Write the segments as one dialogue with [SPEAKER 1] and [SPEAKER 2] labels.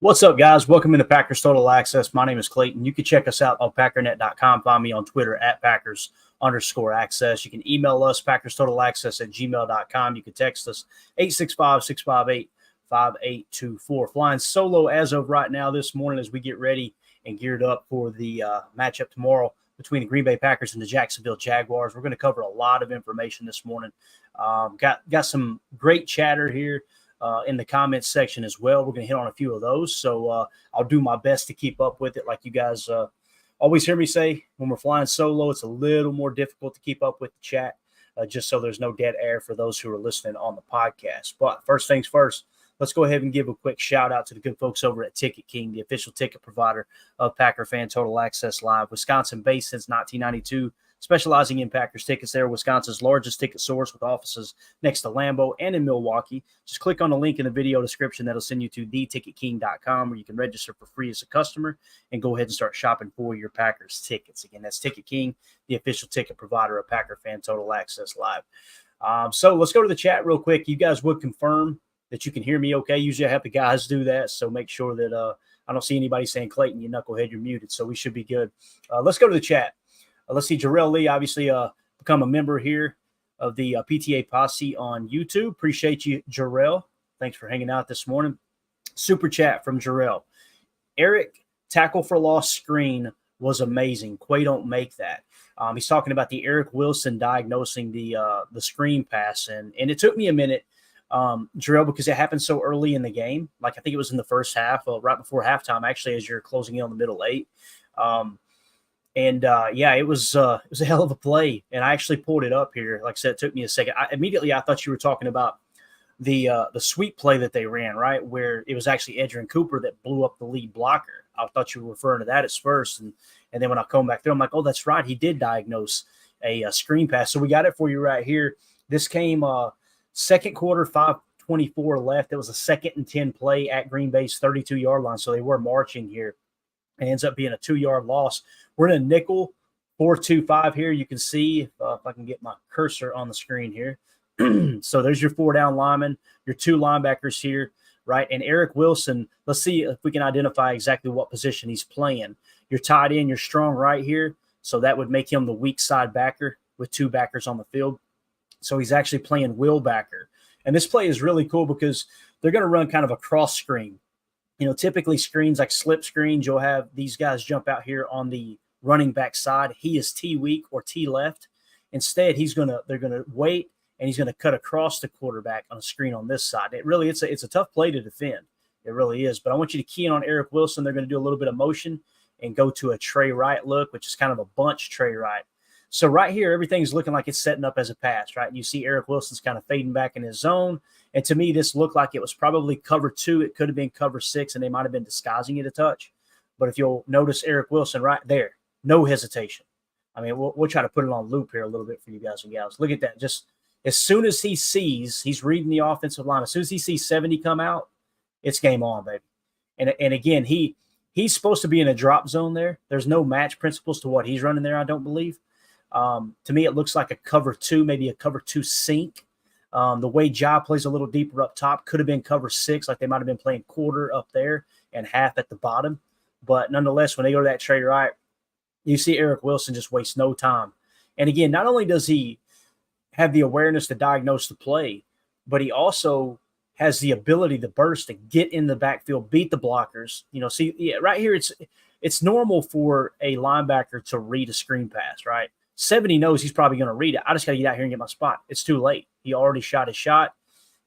[SPEAKER 1] What's up, guys? Welcome into Packers Total Access. My name is Clayton. You can check us out on packernet.com. Find me on Twitter at Packers_access. You can email us, PackersTotalAccess@gmail.com. You can text us, 865-658-5824. Flying solo as of right now this morning as we get ready and geared up for the matchup tomorrow between the Green Bay Packers and the Jacksonville Jaguars. We're going to cover a lot of information this morning. Got some great chatter here in the comments section as well. We're going to hit on a few of those. So I'll do my best to keep up with it. Like you guys always hear me say, when we're flying solo, it's a little more difficult to keep up with the chat, just so there's no dead air for those who are listening on the podcast. But first things first, let's go ahead and give a quick shout out to the good folks over at Ticket King, the official ticket provider of Packer Fan Total Access Live. Wisconsin-based since 1992. Specializing in Packers tickets. They're Wisconsin's largest ticket source with offices next to Lambeau and in Milwaukee. Just click on the link in the video description. That'll send you to theticketking.com where you can register for free as a customer and go ahead and start shopping for your Packers tickets. Again, that's Ticket King, the official ticket provider of Packer Fan Total Access Live. So let's go to the chat real quick. You guys would confirm that you can hear me okay. Usually I have the guys do that, so make sure that I don't see anybody saying, Clayton, you knucklehead, you're muted, so we should be good. Let's go to the chat. Let's see, Jarrell Lee, obviously become a member here of the PTA Posse on YouTube. Appreciate you, Jarrell. Thanks for hanging out this morning. Super chat from Jarrell. Eric, tackle for loss screen was amazing. Quay don't make that. He's talking about the Eric Wilson diagnosing the screen pass. And it took me a minute, Jarrell, because it happened so early in the game. Like I think it was in the first half, right before halftime, actually, as you're closing in on the middle eight. It was a hell of a play, and I actually pulled it up here. Like I said, it took me a second. I thought you were talking about the sweep play that they ran, right, where it was actually Edgerrin Cooper that blew up the lead blocker. I thought you were referring to that at first, and then when I come back through, I'm like, oh, that's right, he did diagnose a screen pass. So we got it for you right here. This came second quarter, 5:24 left. It was a 2nd and 10 play at Green Bay's 32-yard line, so they were marching here. It ends up being a 2-yard loss. We're in a nickel 4-2-5 here. You can see if I can get my cursor on the screen here. So there's your 4-down lineman, your 2 linebackers here, right? And Eric Wilson, let's see if we can identify exactly what position he's playing. You're tied in, you're strong right here. So that would make him the weak side backer with 2 backers on the field. So he's actually playing will backer. And this play is really cool because they're going to run kind of a cross screen. You know, typically screens like slip screens, you'll have these guys jump out here on the running back side. He is T weak or T left. Instead, they're gonna wait and he's gonna cut across the quarterback on a screen on this side. It's a tough play to defend. It really is. But I want you to key in on Eric Wilson. They're gonna do a little bit of motion and go to a Trey Wright look, which is kind of a bunch Trey Wright. So right here, everything's looking like it's setting up as a pass, right? And you see Eric Wilson's kind of fading back in his zone. And to me, this looked like it was probably cover 2. It could have been cover 6, and they might have been disguising it a touch. But if you'll notice Eric Wilson right there, no hesitation. I mean, we'll try to put it on loop here a little bit for you guys and gals. Look at that. Just as soon as he sees, he's reading the offensive line. As soon as he sees 70 come out, it's game on, baby. And again, he's supposed to be in a drop zone there. There's no match principles to what he's running there, I don't believe. To me, it looks like a cover 2, maybe a cover 2 sink. The way Ja plays a little deeper up top could have been cover 6, like they might have been playing quarter up there and half at the bottom. But nonetheless, when they go to that Trey Wright, you see Eric Wilson just waste no time. And again, not only does he have the awareness to diagnose the play, but he also has the ability to burst, to get in the backfield, beat the blockers. You know, see, yeah, right here, it's normal for a linebacker to read a screen pass, right? 70 knows he's probably going to read it. I just got to get out here and get my spot. It's too late. He already shot his shot,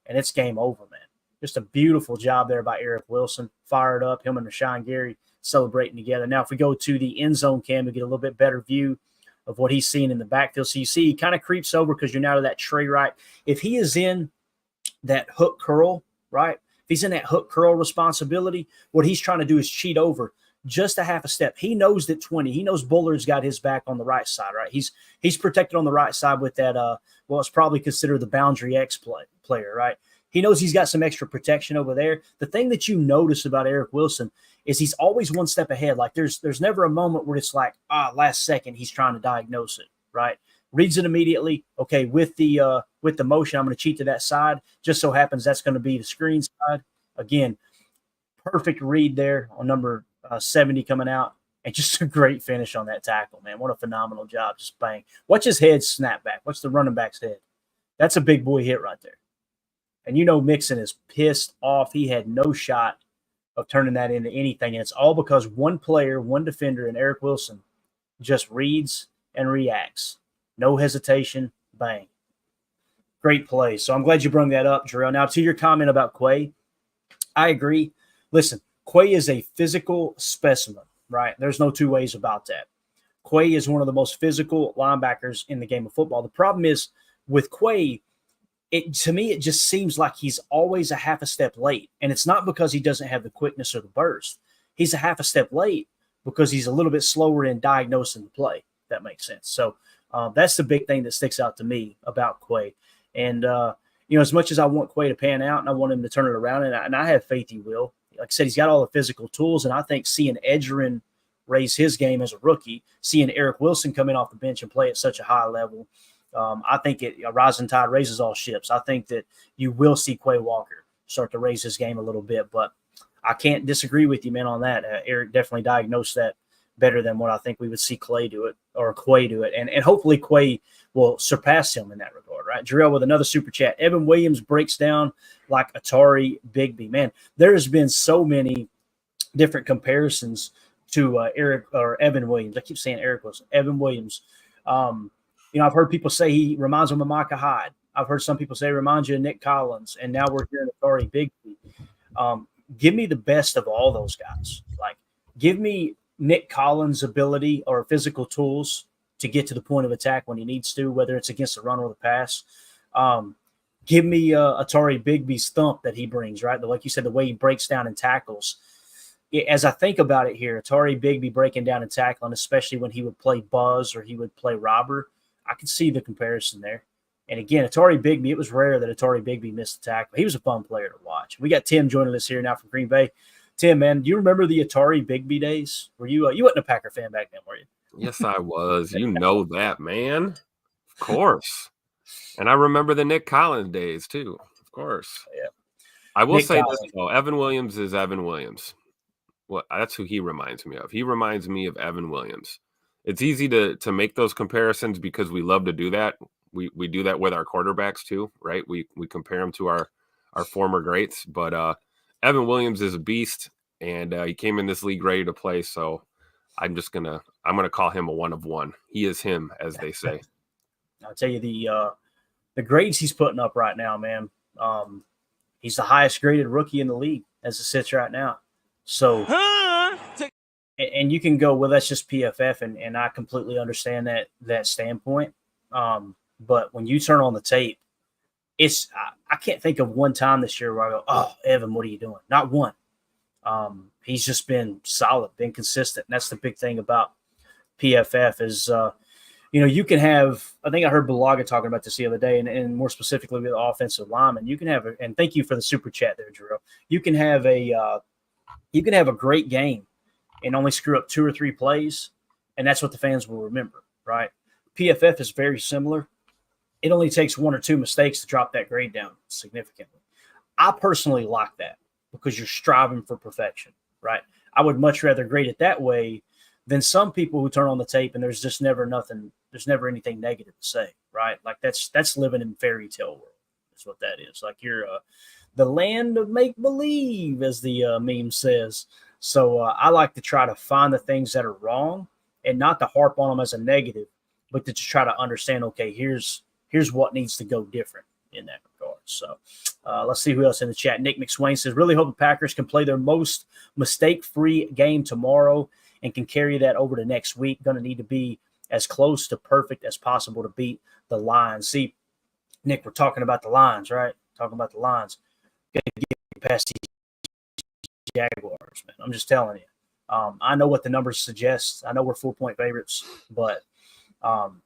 [SPEAKER 1] and it's game over, man. Just a beautiful job there by Eric Wilson. Fired up, him and Rashawn Gary celebrating together. Now, if we go to the end zone cam, we get a little bit better view of what he's seeing in the backfield. So you see he kind of creeps over because you're now to that Trey Wright. If he is in that hook curl, right, if he's in that hook curl responsibility, what he's trying to do is cheat over just a half a step. He knows that 20. He knows Bullard's got his back on the right side, right? He's protected on the right side with that, well, it's probably considered the boundary X player, right? He knows he's got some extra protection over there. The thing that you notice about Eric Wilson is he's always one step ahead. Like there's never a moment where it's like, last second he's trying to diagnose it, right? Reads it immediately. Okay, with the motion, I'm going to cheat to that side. Just so happens that's going to be the screen side. Again, Perfect read there on number 70 coming out. And just a great finish on that tackle, man. What a phenomenal job. Just bang. Watch his head snap back. Watch the running back's head. That's a big boy hit right there. And Mixon is pissed off. He had no shot of turning that into anything. And it's all because one player, one defender, and Eric Wilson just reads and reacts. No hesitation. Bang. Great play. So I'm glad you brought that up, Jarrell. Now, to your comment about Quay, I agree. Listen, Quay is a physical specimen, right? There's no two ways about that. Quay is one of the most physical linebackers in the game of football. The problem is with Quay, to me, it just seems like he's always a half a step late. And it's not because he doesn't have the quickness or the burst. He's a half a step late because he's a little bit slower in diagnosing the play, if that makes sense. So that's the big thing that sticks out to me about Quay. And, as much as I want Quay to pan out and I want him to turn it around, and I have faith he will. Like I said, he's got all the physical tools, and I think seeing Edgerrin raise his game as a rookie, seeing Eric Wilson come in off the bench and play at such a high level, I think a rising tide raises all ships. I think that you will see Quay Walker start to raise his game a little bit, but I can't disagree with you, man, on that. Eric definitely diagnosed that better than what I think we would see Quay do it. And hopefully Quay will surpass him in that regard, right? Jarrell with another super chat. Evan Williams breaks down like Atari Bigby. Man, there's been so many different comparisons to Eric or Evan Williams. I keep saying Eric Wilson. Evan Williams. I've heard people say he reminds them of Micah Hyde. I've heard some people say he reminds you of Nick Collins, and now we're hearing Atari Bigby. Give me the best of all those guys. Like, give me Nick Collins' ability or physical tools to get to the point of attack when he needs to, whether it's against the run or the pass. Give me Atari Bigby's thump that he brings, right? Like you said, the way he breaks down and tackles. As I think about it here, Atari Bigby breaking down and tackling, especially when he would play Buzz or he would play Robber, I can see the comparison there. And again, Atari Bigby, it was rare that Atari Bigby missed a tackle. He was a fun player to watch. We got Tim joining us here now from Green Bay. Tim, man, do you remember the Atari Bigby days? Were you you wasn't a Packer fan back then, were you?
[SPEAKER 2] Yes, I was. You know that, man. Of course. And I remember the Nick Collins days, too. Of course.
[SPEAKER 1] Yeah.
[SPEAKER 2] I will say this, though. Evan Williams is Evan Williams. Well, that's who he reminds me of. He reminds me of Evan Williams. It's easy to make those comparisons because we love to do that. We do that with our quarterbacks, too, right? We compare them to our former greats. But Evan Williams is a beast, and he came in this league ready to play, so I'm gonna call him a one of one. He is him, as they say.
[SPEAKER 1] I'll tell you the grades he's putting up right now, man. He's the highest graded rookie in the league as it sits right now. So, and you can go, well, that's just PFF, and I completely understand that standpoint. But when you turn on the tape, I can't think of one time this year where I go, oh, Evan, what are you doing? Not one. He's just been solid, been consistent. And that's the big thing about PFF is, you can have, I think I heard Balaga talking about this the other day, and more specifically with the offensive lineman, you can have, and thank you for the super chat there, Drew. You can have a great game and only screw up 2 or 3 plays, and that's what the fans will remember, right? PFF is very similar. It only takes 1 or 2 mistakes to drop that grade down significantly. I personally like that because you're striving for perfection, right? I would much rather grade it that way than some people who turn on the tape and there's just never anything negative to say, right? Like that's living in fairy tale world. That's what that is. Like you're the land of make believe, as the meme says. So I like to try to find the things that are wrong and not to harp on them as a negative, but to just try to understand, okay, here's what needs to go different in that regard. So let's see who else in the chat. Nick McSwain says, really hope the Packers can play their most mistake-free game tomorrow and can carry that over to next week. Going to need to be as close to perfect as possible to beat the Lions. See, Nick, we're talking about the Lions, right? Talking about the Lions. Got to get past these Jaguars, man. I'm just telling you. I know what the numbers suggest. I know we're 4-point favorites, but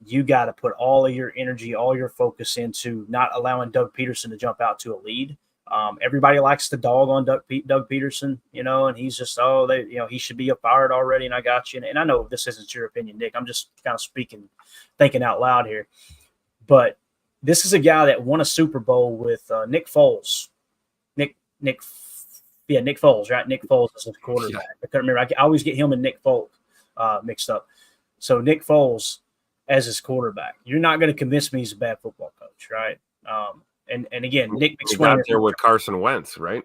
[SPEAKER 1] you got to put all of your energy, all your focus into not allowing Doug Peterson to jump out to a lead. Everybody likes to dog on Doug Peterson, and he's just, he should be fired already, and I got you. And I know this isn't your opinion, Nick. I'm just kind of thinking out loud here. But this is a guy that won a Super Bowl with Nick Foles. Nick Yeah, Nick Foles, right? Nick Foles is the quarterback. Yeah. I couldn't remember. I always get him and Nick Folk mixed up. So Nick Foles as his quarterback. You're not going to convince me he's a bad football coach, right? And again, Nick McSwain.
[SPEAKER 2] He got there with Carson Wentz, right?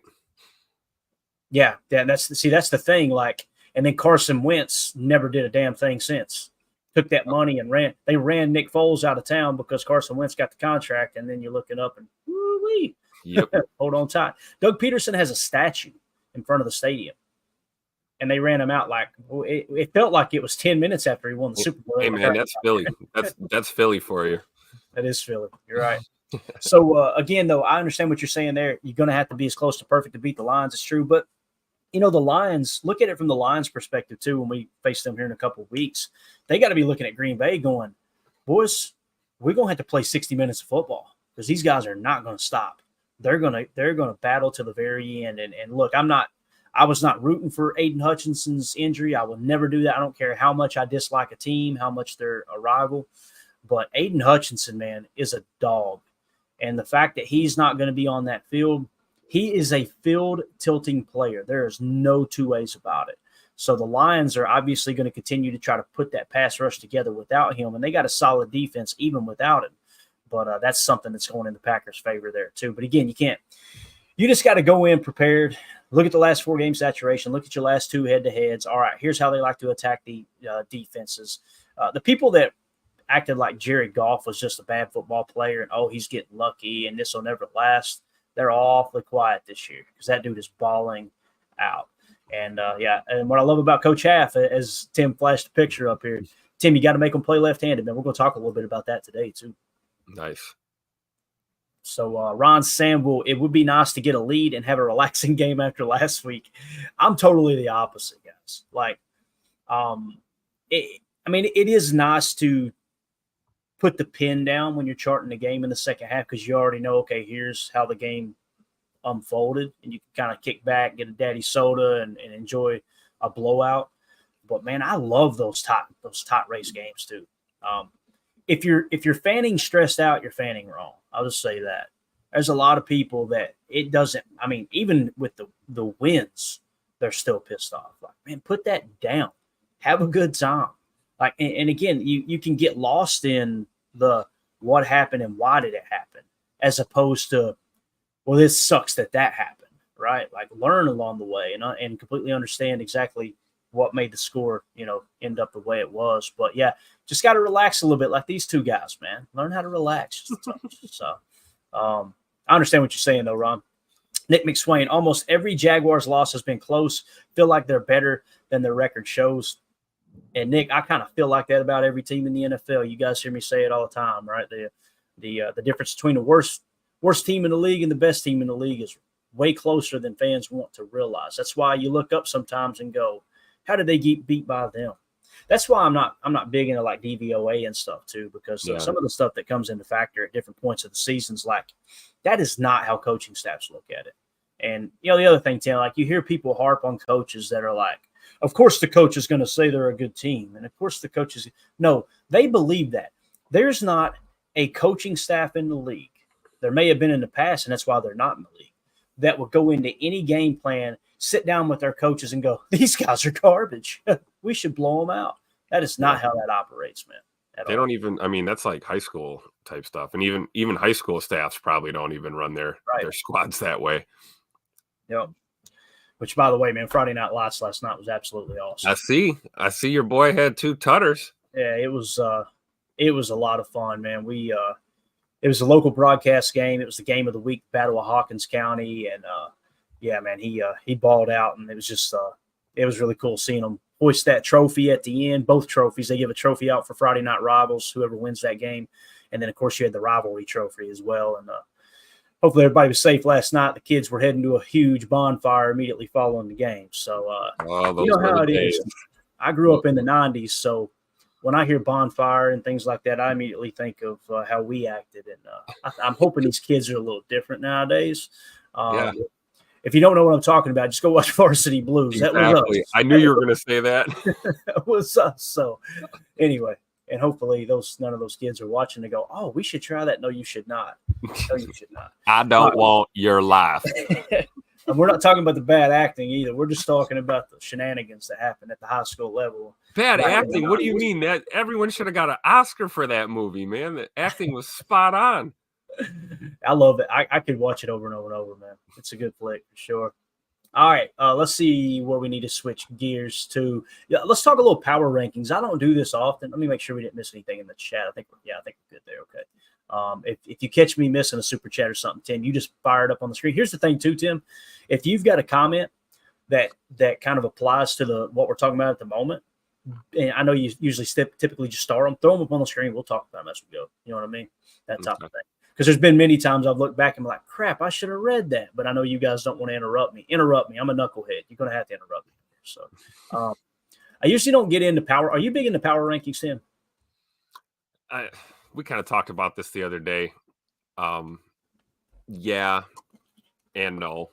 [SPEAKER 1] Yeah, that's the thing. Like, and then Carson Wentz never did a damn thing since. Took that money and ran. They ran Nick Foles out of town because Carson Wentz got the contract, and then you're looking up and woo-wee.
[SPEAKER 2] Yep.
[SPEAKER 1] Hold on tight. Doug Peterson has a statue in front of the stadium, and they ran him out like it felt like it was 10 minutes after he won the Super Bowl.
[SPEAKER 2] Hey man, that's Philly. That's Philly for you.
[SPEAKER 1] That is Philly. You're right. So again, though, I understand what you're saying there. You're going to have to be as close to perfect to beat the Lions. It's true, but the Lions, look at it from the Lions' perspective, too, when we face them here in a couple of weeks. They got to be looking at Green Bay going, boys, we're going to have to play 60 minutes of football because these guys are not going to stop. They're going to battle to the very end. And look, I was not rooting for Aiden Hutchinson's injury. I will never do that. I don't care how much I dislike a team, how much they're a rival. But Aiden Hutchinson, man, is a dog. And the fact that he's not going to be on that field, he is a field-tilting player. There is no two ways about it. So the Lions are obviously going to continue to try to put that pass rush together without him, and they got a solid defense even without him. But that's something that's going in the Packers' favor there too. But again, you just got to go in prepared. Look at the last 4 game saturation. Look at your last 2 head-to-heads. All right, here's how they like to attack the defenses. The people that acted like Jared Goff was just a bad football player and, he's getting lucky and this will never last, they're awfully quiet this year because that dude is balling out. And, and what I love about Coach Half, as Tim flashed a picture up here, Tim, you got to make them play left-handed, man. We're going to talk a little bit about that today too.
[SPEAKER 2] Nice.
[SPEAKER 1] So Ron Samwell, it would be nice to get a lead and have a relaxing game after last week. I'm totally the opposite, guys. Like, it is nice to put the pin down when you're charting the game in the second half because you already know, okay, here's how the game unfolded, and you can kind of kick back, get a daddy soda, and enjoy a blowout. But man, I love those top race games too. If you're fanning stressed out, you're fanning wrong. I'll just say that. There's a lot of people that it doesn't. I mean, even with the wins, they're still pissed off. Like, man, put that down. Have a good time. Like, and again, you can get lost in the what happened and why did it happen, as opposed to, well, this sucks that happened, right? Like, learn along the way and completely understand exactly what made the score, end up the way it was. But yeah, just got to relax a little bit, like these two guys, man. Learn how to relax. So, I understand what you're saying, though, Ron. Nick McSwain, almost every Jaguars loss has been close. Feel like they're better than their record shows. And Nick, I kind of feel like that about every team in the NFL. You guys hear me say it all the time, right? The difference between the worst team in the league and the best team in the league is way closer than fans want to realize. That's why you look up sometimes and go, how did they get beat by them? That's why I'm not big into like DVOA and stuff too, because some of the stuff that comes into factor at different points of the seasons, like that is not how coaching staffs look at it. And the other thing, Tim, like you hear people harp on coaches that are like, of course the coach is going to say they're a good team, and of course the coaches no, they believe that. There's not a coaching staff in the league. There may have been in the past, and that's why they're not in the league, that would go into any game plan, sit down with their coaches and go, these guys are garbage. We should blow them out. That is not how that operates, man.
[SPEAKER 2] They don't even, that's like high school type stuff. And even high school staffs probably don't even run their squads that way.
[SPEAKER 1] Yep. Which, by the way, man, Friday Night Lights last night was absolutely awesome.
[SPEAKER 2] I see your boy had 2 tutters.
[SPEAKER 1] Yeah, it was a lot of fun, man. It was a local broadcast game. It was the game of the week, Battle of Hawkins County, and man, he balled out, and it was just it was really cool seeing him hoist that trophy at the end. Both trophies, they give a trophy out for Friday Night Rivals, whoever wins that game, and then of course you had the rivalry trophy as well. And hopefully everybody was safe last night. The kids were heading to a huge bonfire immediately following the game. So you know how it is. I grew up in the 90s, so when I hear bonfire and things like that, I immediately think of how we acted. And I'm hoping these kids are a little different nowadays. If you don't know what I'm talking about, just go watch Varsity Blues.
[SPEAKER 2] Exactly.
[SPEAKER 1] That was us.
[SPEAKER 2] I knew you were going to say that.
[SPEAKER 1] That was us. So anyway, and hopefully none of those kids are watching and go, oh, we should try that. No, you should not. No, you should not.
[SPEAKER 2] I don't want your life.
[SPEAKER 1] And we're not talking about the bad acting either. We're just talking about the shenanigans that happened at the high school level.
[SPEAKER 2] Bad acting? What do you mean? That everyone should have got an Oscar for that movie, man. The acting was spot on.
[SPEAKER 1] I love it. I could watch it over and over and over, man. It's a good flick for sure. All right, let's see where we need to switch gears to. Yeah, let's talk a little power rankings. I don't do this often. Let me make sure we didn't miss anything in the chat. I think we're good there. Okay. If you catch me missing a super chat or something, Tim, you just fire it up on the screen. Here's the thing, too, Tim. If you've got a comment that kind of applies to what we're talking about at the moment, and I know you usually typically just throw them up on the screen. We'll talk about them as we go. You know what I mean? That type of thing. Because there's been many times I've looked back and been like, crap, I should have read that. But I know you guys don't want to interrupt me. I'm a knucklehead. You're going to have to interrupt me. So I usually don't get into power. Are you big into power rankings, Tim?
[SPEAKER 2] We kind of talked about this the other day. Yeah and no.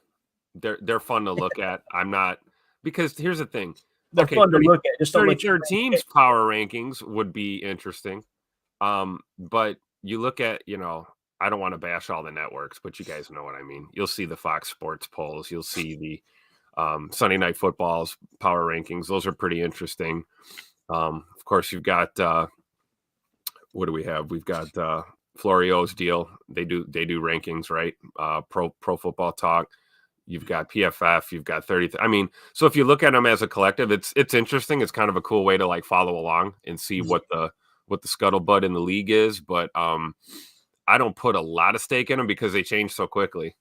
[SPEAKER 2] They're fun to look at. I'm not, because here's the thing.
[SPEAKER 1] They're fun to look at. Just
[SPEAKER 2] 33rd teams power rankings would be interesting. But you look at, I don't want to bash all the networks, but you guys know what I mean. You'll see the Fox Sports polls. You'll see the Sunday Night Football's power rankings. Those are pretty interesting. Of course, you've got what do we have? We've got Florio's deal. They do rankings, right? Pro Football Talk. You've got PFF. You've got 30. I mean, so if you look at them as a collective, it's interesting. It's kind of a cool way to like follow along and see what the scuttlebutt in the league is, but I don't put a lot of stake in them because they change so quickly.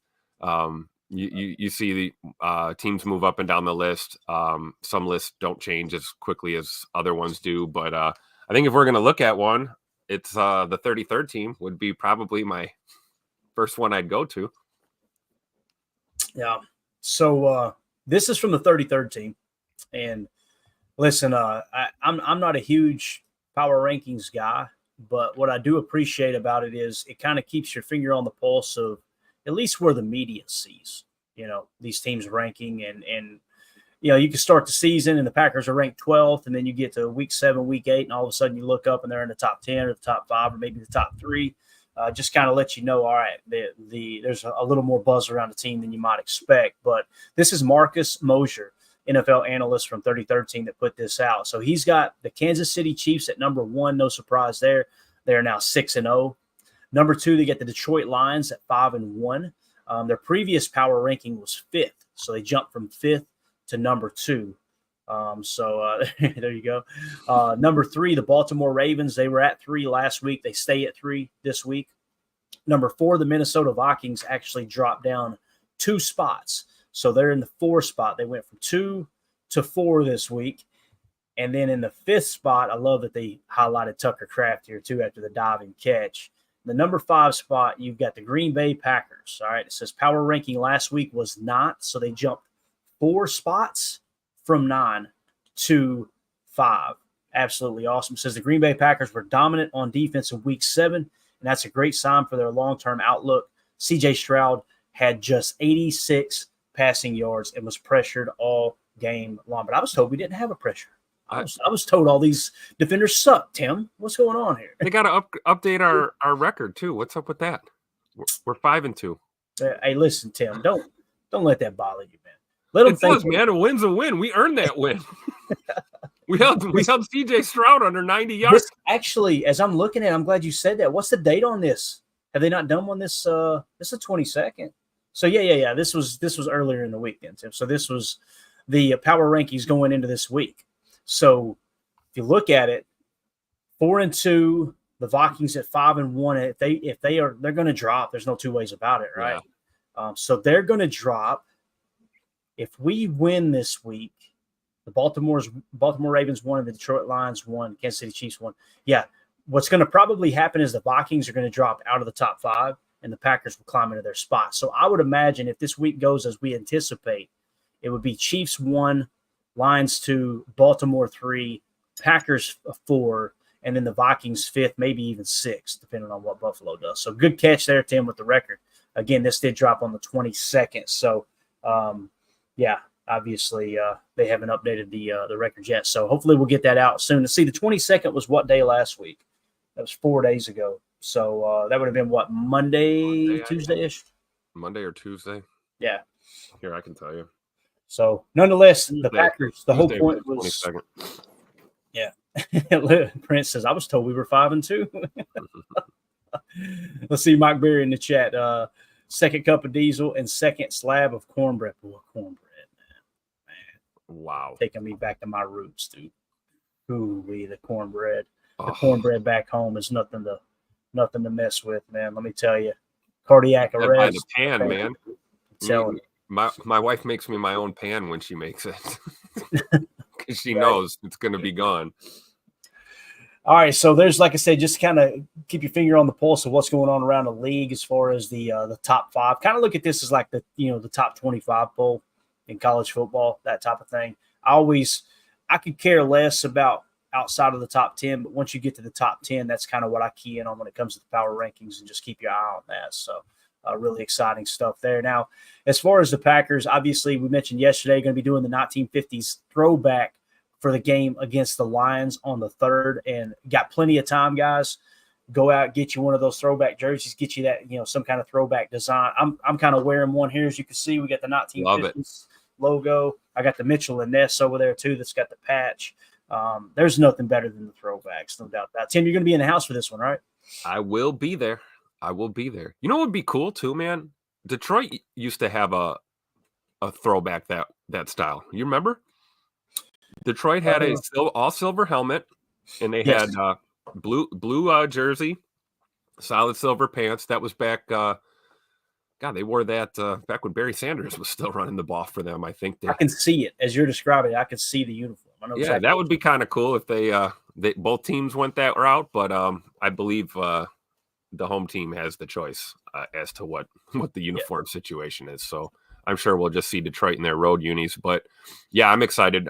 [SPEAKER 2] You see the teams move up and down the list. Some lists don't change as quickly as other ones do, but I think if we're going to look at one, it's the 33rd team would be probably my first one I'd go to.
[SPEAKER 1] Yeah. So this is from the 33rd team, and listen, I'm not a huge power rankings guy, but what I do appreciate about it is it kind of keeps your finger on the pulse of at least where the media sees, these teams ranking, and you can start the season and the Packers are ranked 12th, and then you get to week 7, week 8, and all of a sudden you look up and they're in the top 10 or the top 5 or maybe the top 3. Just kind of let you know, all right, there's a little more buzz around the team than you might expect. But this is Marcus Mosher, NFL analyst from 33rd team, that put this out. So he's got the Kansas City Chiefs at number 1. No surprise there. They are now 6-0. Number 2, they get the Detroit Lions at 5-1. Their previous power ranking was 5th. So they jumped from 5th to number 2. There you go. Number 3, the Baltimore Ravens. They were at 3 last week. They stay at 3 this week. Number 4, the Minnesota Vikings actually dropped down 2 spots. So they're in the 4 spot. They went from 2 to 4 this week. And then in the 5th spot, I love that they highlighted Tucker Kraft here too after the diving catch. The number 5 spot, you've got the Green Bay Packers. All right. It says power ranking last week was not. So they jumped 4 spots from 9 to 5. Absolutely awesome. It says the Green Bay Packers were dominant on defense in week 7, and that's a great sign for their long-term outlook. C.J. Stroud had just 86 passing yards and was pressured all game long. But I was told we didn't have a pressure. I was told all these defenders suck, Tim. What's going on here?
[SPEAKER 2] They got to update our record, too. What's up with that? We're 5-2.
[SPEAKER 1] Hey, listen, Tim, don't let that bother you, man. Let them think,
[SPEAKER 2] man. A win's a win. We earned that win. we held C.J. Stroud under 90 yards.
[SPEAKER 1] Actually, as I'm looking at it, I'm glad you said that. What's the date on this? Have they not done one this? This is the 22nd. So yeah. This was earlier in the week, then, Tim. So this was the power rankings going into this week. So if you look at it, 4-2, the Vikings at 5-1. They're going to drop. There's no two ways about it, right? Yeah. So they're going to drop. If we win this week, the Baltimore Ravens won and the Detroit Lions won, Kansas City Chiefs won. Yeah, what's going to probably happen is the Vikings are going to drop out of the top 5 and the Packers will climb into their spot. So I would imagine if this week goes as we anticipate, it would be Chiefs 1, Lions 2, Baltimore 3, Packers 4, and then the Vikings 5th, maybe even 6th, depending on what Buffalo does. So good catch there, Tim, with the record. Again, this did drop on the 22nd. So, obviously they haven't updated the records yet. So hopefully we'll get that out soon. See, the 22nd was what day last week? That was 4 days ago. So that would have been what, Monday Tuesday-ish?
[SPEAKER 2] Monday or Tuesday.
[SPEAKER 1] Yeah.
[SPEAKER 2] Here, I can tell you.
[SPEAKER 1] So, nonetheless, the
[SPEAKER 2] Tuesday.
[SPEAKER 1] Packers, the whole
[SPEAKER 2] Tuesday
[SPEAKER 1] point
[SPEAKER 2] the
[SPEAKER 1] was
[SPEAKER 2] 22nd.
[SPEAKER 1] Yeah. Prince says, I was told we were 5-2. Let's see Mike Berry in the chat. Second cup of diesel and second slab of cornbread. Boy, cornbread, man.
[SPEAKER 2] Wow.
[SPEAKER 1] Taking me back to my roots, dude. Ooh, the cornbread. The
[SPEAKER 2] Oh.
[SPEAKER 1] cornbread back home is nothing to mess with, man. Let me tell you. Cardiac arrest.
[SPEAKER 2] By the pan, man.
[SPEAKER 1] Telling
[SPEAKER 2] my wife makes me my own pan when she makes it. Because she knows it's going to be gone.
[SPEAKER 1] All right, so there's, like I said, just kind of keep your finger on the pulse of what's going on around the league as far as the top 5. Kind of look at this as like the top 25 poll in college football, that type of thing. I could care less about outside of the top 10, but once you get to the top 10, that's kind of what I key in on when it comes to the power rankings, and just keep your eye on that. So really exciting stuff there. Now, as far as the Packers, obviously we mentioned yesterday, going to be doing the 1950s throwback for the game against the Lions on the 3rd, and got plenty of time, guys. Go out, get you one of those throwback jerseys, get you that, some kind of throwback design. I'm kind of wearing one here. As you can see, we got the 1950s logo. I got the Mitchell and Ness over there too. That's got the patch. There's nothing better than the throwbacks, no doubt about it. Tim, you're going to be in the house for this one, right?
[SPEAKER 2] I will be there. You know what would be cool too, man? Detroit used to have a throwback that style. You remember? Detroit had a all silver helmet, and they had blue jersey, solid silver pants. That was back. They wore that back when Barry Sanders was still running the ball for them. I think
[SPEAKER 1] I can see it as you're describing it. I can see the uniform. I know exactly.
[SPEAKER 2] That would be kind of cool if they both teams went that route. But I believe the home team has the choice as to what the uniform situation is. So I'm sure we'll just see Detroit in their road unis. But yeah, I'm excited.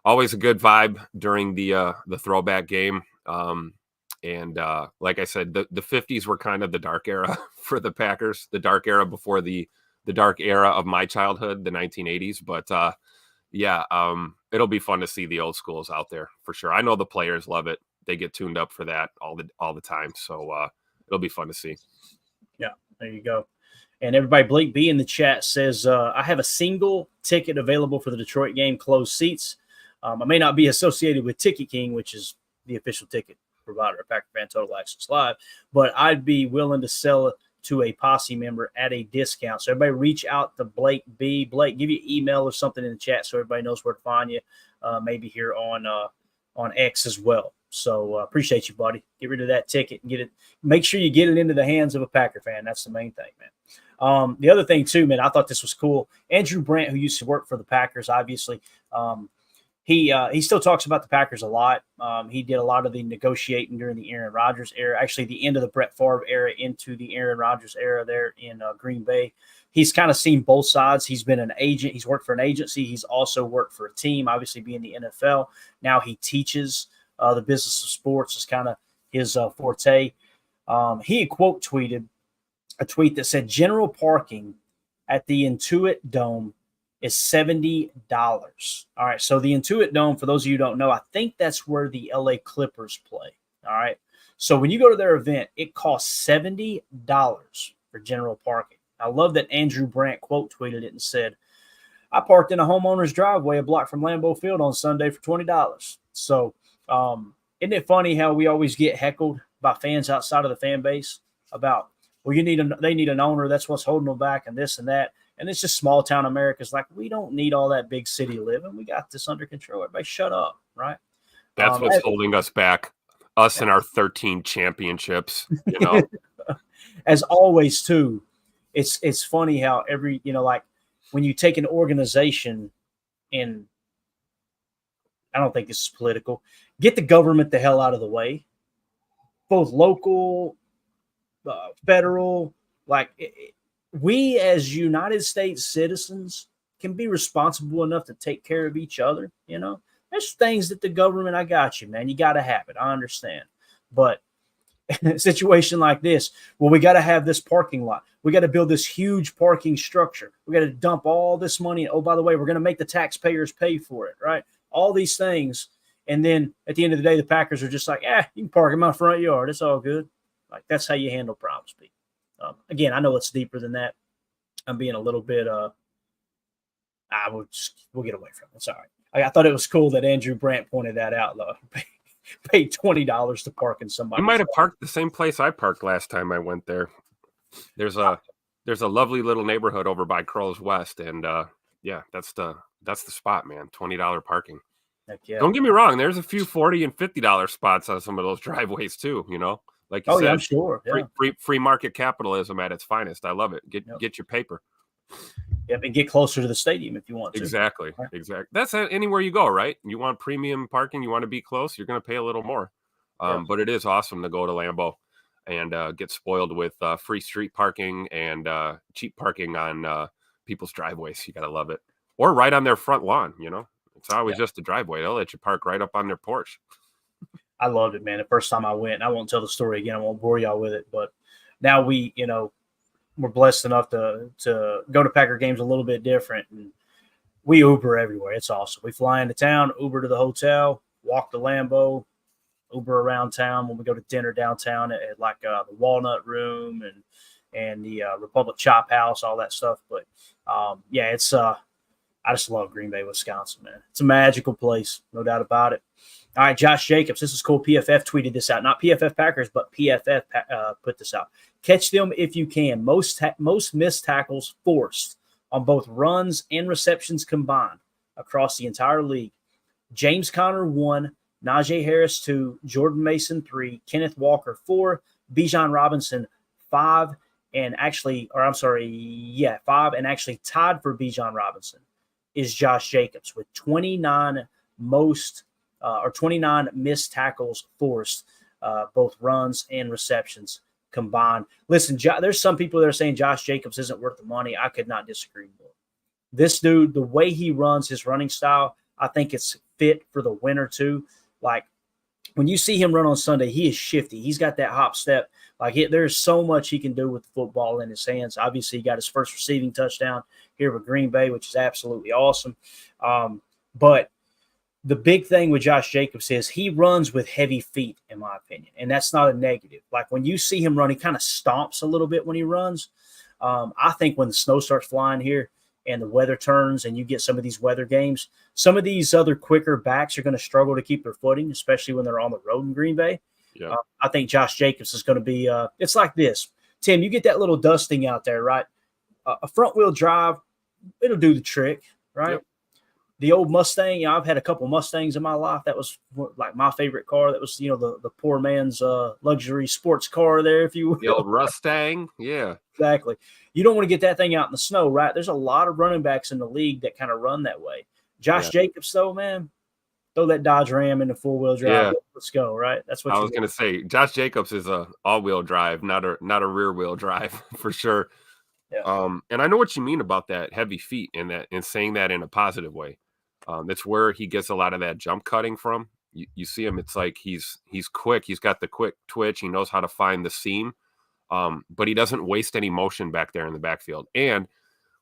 [SPEAKER 2] Always a good vibe during the throwback game. And like I said, the 50s were kind of the dark era for the Packers, the dark era before the dark era of my childhood, the 1980s. But it'll be fun to see the old schools out there for sure. I know the players love it. They get tuned up for that all the time. So it'll be fun to see.
[SPEAKER 1] Yeah, there you go. And everybody, Blake B in the chat says, I have a single ticket available for the Detroit game, closed seats. I may not be associated with Ticket King, which is the official ticket provider of Packer Fan Total Access Live, but I'd be willing to sell it to a posse member at a discount. So everybody reach out to Blake B. Blake, give you an email or something in the chat so everybody knows where to find you, maybe here on X as well. So appreciate you, buddy. Get rid of that ticket and get it. Make sure you get it into the hands of a Packer fan. That's the main thing, man. The other thing too, man, I thought this was cool. Andrew Brandt, who used to work for the Packers, obviously, he still talks about the Packers a lot. He did a lot of the negotiating during the Aaron Rodgers era, actually the end of the Brett Favre era into the Aaron Rodgers era there in Green Bay. He's kind of seen both sides. He's been an agent. He's worked for an agency. He's also worked for a team, obviously being the NFL. Now he teaches the business of sports is kind of his forte. He had quote tweeted a tweet that said, general parking at the Intuit Dome is $70. All right. So the Intuit Dome, for those of you who don't know, I think that's where the LA Clippers play. All right. So when you go to their event, it costs $70 for general parking. I love that Andrew Brandt quote tweeted it and said, I parked in a homeowner's driveway a block from Lambeau Field on Sunday for $20. So isn't it funny how we always get heckled by fans outside of the fan base about, well, they need an owner. That's what's holding them back and this and that. And it's just small town America's like, we don't need all that big city living. We got this under control. Everybody shut up, right?
[SPEAKER 2] That's what's holding us back, us and our 13 championships, you know.
[SPEAKER 1] As always, too, it's funny how every, like when you take an organization and I don't think this is political, get the government the hell out of the way, both local, federal, we as United States citizens can be responsible enough to take care of each other. There's things that the government, I got you, man. You got to have it. I understand. But in a situation like this, well, we got to have this parking lot. We got to build this huge parking structure. We got to dump all this money. Oh, by the way, we're going to make the taxpayers pay for it, right? All these things. And then at the end of the day, the Packers are just like, you can park in my front yard. It's all good. That's how you handle problems, people. Again, I know it's deeper than that. I'm being a little bit we'll get away from it. It's all right. I thought it was cool that Andrew Brandt pointed that out, though. Paid $20 to park in somebody's.
[SPEAKER 2] You might have parked the same place I parked last time I went there. There's a lovely little neighborhood over by Crow's West, and that's the spot, man. $20 parking.
[SPEAKER 1] Heck yeah.
[SPEAKER 2] Don't get me wrong. There's a few $40 and $50 spots on some of those driveways too. Like you said,
[SPEAKER 1] yeah, I'm sure. Yeah.
[SPEAKER 2] Free market capitalism at its finest. I love it. Get your paper.
[SPEAKER 1] Yep, and get closer to the stadium if you want to.
[SPEAKER 2] Exactly. That's anywhere you go, right? You want premium parking, you want to be close, you're going to pay a little more. But it is awesome to go to Lambeau and get spoiled with free street parking and cheap parking on people's driveways. You got to love it. Or right on their front lawn, It's always just a driveway. They'll let you park right up on their porch.
[SPEAKER 1] I loved it, man. The first time I went, I won't tell the story again. I won't bore y'all with it. But now we're blessed enough to go to Packer games a little bit different. And we Uber everywhere. It's awesome. We fly into town, Uber to the hotel, walk to Lambeau, Uber around town when we go to dinner downtown at like the Walnut Room and the Republic Chop House, all that stuff. But it's I just love Green Bay, Wisconsin, man. It's a magical place, no doubt about it. All right, Josh Jacobs. This is cool. PFF tweeted this out. Not PFF Packers, but PFF put this out. Catch them if you can. Most missed tackles forced on both runs and receptions combined across the entire league. James Conner 1, Najee Harris 2, Jordan Mason 3, Kenneth Walker 4, Bijan Robinson 5, 5 and actually tied for Bijan Robinson is Josh Jacobs with 29 missed tackles forced, both runs and receptions combined. Listen, there's some people that are saying Josh Jacobs isn't worth the money. I could not disagree more. This dude, the way he runs his running style, I think it's fit for the winter too. Like when you see him run on Sunday, he is shifty. He's got that hop step. There's so much he can do with the football in his hands. Obviously, he got his first receiving touchdown here with Green Bay, which is absolutely awesome. But the big thing with Josh Jacobs is he runs with heavy feet, in my opinion, and that's not a negative. Like when you see him run, he kind of stomps a little bit when he runs. I think when the snow starts flying here and the weather turns and you get some of these weather games, some of these other quicker backs are going to struggle to keep their footing, especially when they're on the road in Green Bay. Yeah. I think Josh Jacobs is going to be it's like this. Tim, you get that little dusting out there, right? A front-wheel drive, it'll do the trick, right? Yep. The old Mustang, I've had a couple Mustangs in my life. That was like my favorite car. That was, the poor man's luxury sports car there, if you will.
[SPEAKER 2] The old Mustang, yeah.
[SPEAKER 1] Exactly. You don't want to get that thing out in the snow, right? There's a lot of running backs in the league that kind of run that way. Josh Jacobs, though, man, throw that Dodge Ram in the four-wheel drive. Yeah. Let's go, right? That's what
[SPEAKER 2] I was going to say. Josh Jacobs is a all-wheel drive, not a rear-wheel drive for sure. Yeah. And I know what you mean about that heavy feet and saying that in a positive way. That's where he gets a lot of that jump cutting from. You see him, it's like he's quick. He's got the quick twitch. He knows how to find the seam, but he doesn't waste any motion back there in the backfield. And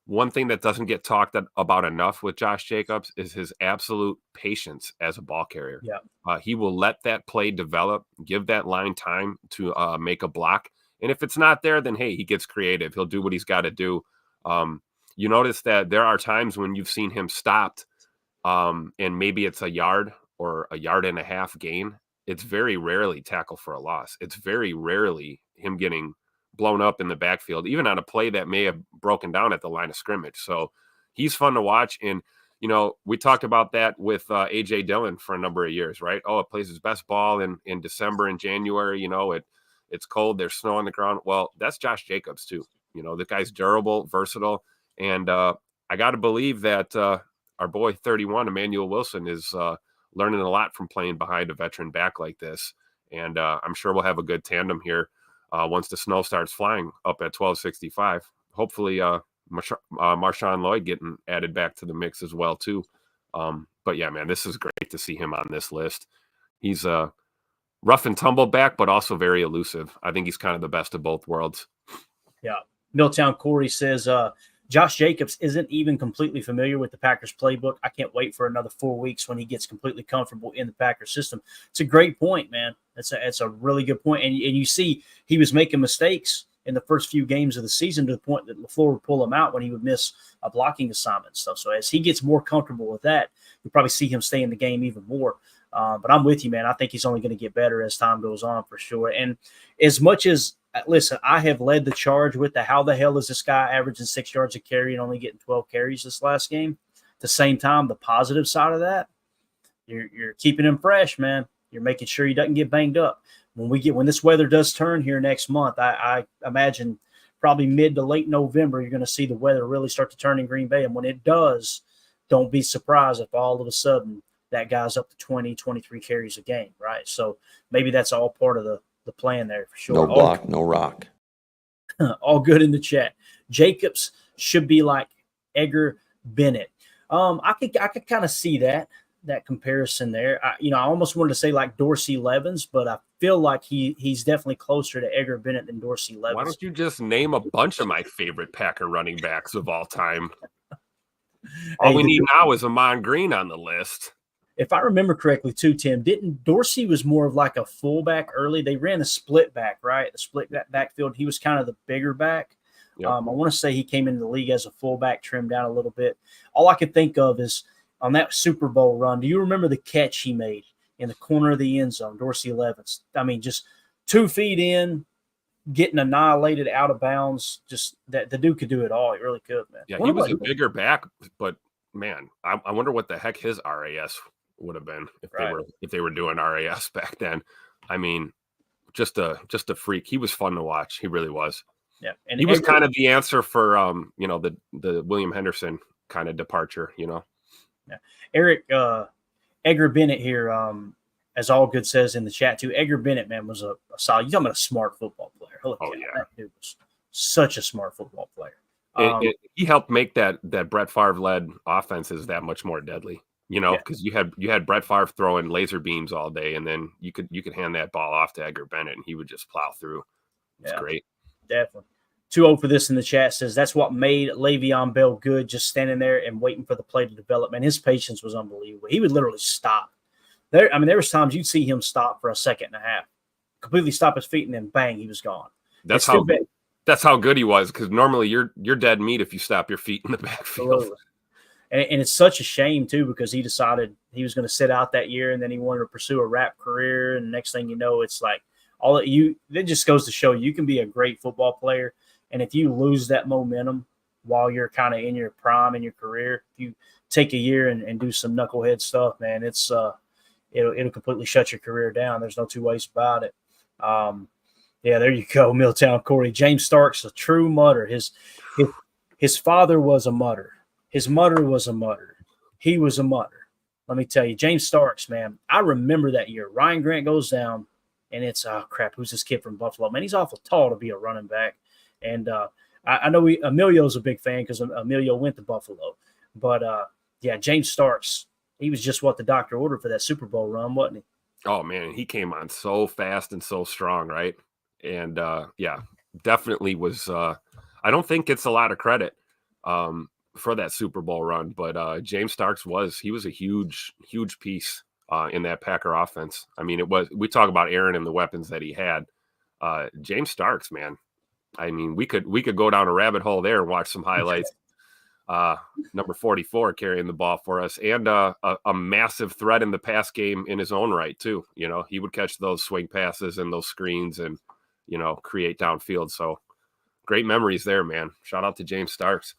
[SPEAKER 2] one thing that doesn't get talked about enough with Josh Jacobs is his absolute patience as a ball carrier. Yeah. He will let that play develop, give that line time to make a block. And if it's not there, then, hey, he gets creative. He'll do what he's got to do. You notice that there are times when you've seen him stopped, and maybe it's a yard or a yard and a half gain. It's very rarely tackle for a loss. It's very rarely him getting blown up in the backfield, even on a play that may have broken down at the line of scrimmage. So he's fun to watch. And, we talked about that with A.J. Dillon for a number of years, right? Oh, it plays his best ball in December and January. It's cold. There's snow on the ground. Well, that's Josh Jacobs too. The guy's durable, versatile. And I got to believe that our boy 31, Emmanuel Wilson, is learning a lot from playing behind a veteran back like this. And I'm sure we'll have a good tandem here once the snow starts flying up at 1265. Hopefully Marshawn Lloyd getting added back to the mix as well too. But yeah, man, this is great to see him on this list. He's a rough and tumble back, but also very elusive. I think he's kind of the best of both worlds.
[SPEAKER 1] Yeah. Milltown Corey says, Josh Jacobs isn't even completely familiar with the Packers playbook. I can't wait for another 4 weeks when he gets completely comfortable in the Packers system. It's a great point, man. It's a really good point. And you see he was making mistakes in the first few games of the season, to the point that LaFleur would pull him out when he would miss a blocking assignment and stuff. So as he gets more comfortable with that, you'll probably see him stay in the game even more. But I'm with you, man. I think he's only going to get better as time goes on for sure. And as much as, listen, I have led the charge with how the hell is this guy averaging 6 yards a carry and only getting 12 carries this last game? At the same time, the positive side of that, you're keeping him fresh, man. You're making sure he doesn't get banged up. When this weather does turn here next month, I imagine probably mid to late November, you're going to see the weather really start to turn in Green Bay. And when it does, don't be surprised if all of a sudden that guy's up to 20, 23 carries a game, right? So maybe that's all part of the plan there for sure.
[SPEAKER 3] No block, no rock.
[SPEAKER 1] All good in the chat. Jacobs should be like Edgar Bennett. I could kind of see that comparison there. I almost wanted to say like Dorsey Levens, but I feel like he's definitely closer to Edgar Bennett than Dorsey Levens.
[SPEAKER 2] Why don't you just name a bunch of my favorite Packer running backs of all time? All we need now is Amon Green on the list.
[SPEAKER 1] If I remember correctly too, Tim, didn't Dorsey was more of like a fullback early? They ran a split back, right? The split backfield. He was kind of the bigger back. Yep. I want to say he came into the league as a fullback, trimmed down a little bit. All I could think of is on that Super Bowl run, do you remember the catch he made in the corner of the end zone, Dorsey Levens? I mean, just 2 feet in, getting annihilated out of bounds. Just that the dude could do it all. He really could, man.
[SPEAKER 2] Yeah, he was a bigger back, but man, I wonder what the heck his RAS would have been if they were doing RAS back then. I mean, just a freak. He was fun to watch. He really was.
[SPEAKER 1] Yeah, and
[SPEAKER 2] he was kind of the answer for the William Henderson kind of departure. Yeah,
[SPEAKER 1] Eric Edgar Bennett here, as All Good says in the chat too. Edgar Bennett, man, was a solid. You're talking about a smart football player. That dude was such a smart football player.
[SPEAKER 2] He helped make that Brett Favre led offenses that much more deadly. Because you had Brett Favre throwing laser beams all day, and then you could hand that ball off to Edgar Bennett, and he would just plow through. It's great.
[SPEAKER 1] Definitely. 2-0 for this in the chat says that's what made Le'Veon Bell good, just standing there and waiting for the play to develop. Man, his patience was unbelievable. He would literally stop. There was times you'd see him stop for a second and a half, completely stop his feet, and then bang, he was gone.
[SPEAKER 2] That's how good he was, because normally you're dead meat if you stop your feet in the backfield.
[SPEAKER 1] Absolutely. And it's such a shame, too, because he decided he was going to sit out that year, and then he wanted to pursue a rap career. And the next thing you know, it's like it just goes to show you can be a great football player. And if you lose that momentum while you're kind of in your prime in your career, if you take a year and do some knucklehead stuff, man, it'll completely shut your career down. There's no two ways about it. There you go, Milltown Corey. James Stark's a true mutter. His father was a mutter. His mother was a mutter. He was a mutter. Let me tell you, James Starks, man, I remember that year. Ryan Grant goes down, and it's, oh, crap, who's this kid from Buffalo? Man, he's awful tall to be a running back. And I know Emilio's a big fan because Emilio went to Buffalo. But, James Starks, he was just what the doctor ordered for that Super Bowl run, wasn't he?
[SPEAKER 2] Oh, man, he came on so fast and so strong, right? And, definitely was I don't think it's a lot of credit for that Super Bowl run, but James Starks was a huge piece in that Packer offense. I mean, we talk about Aaron and the weapons that he had. James Starks, man. I mean, we could go down a rabbit hole there and watch some highlights. Number 44 carrying the ball for us, and a massive threat in the pass game in his own right too. He would catch those swing passes and those screens and create downfield. So great memories there, man. Shout out to James Starks.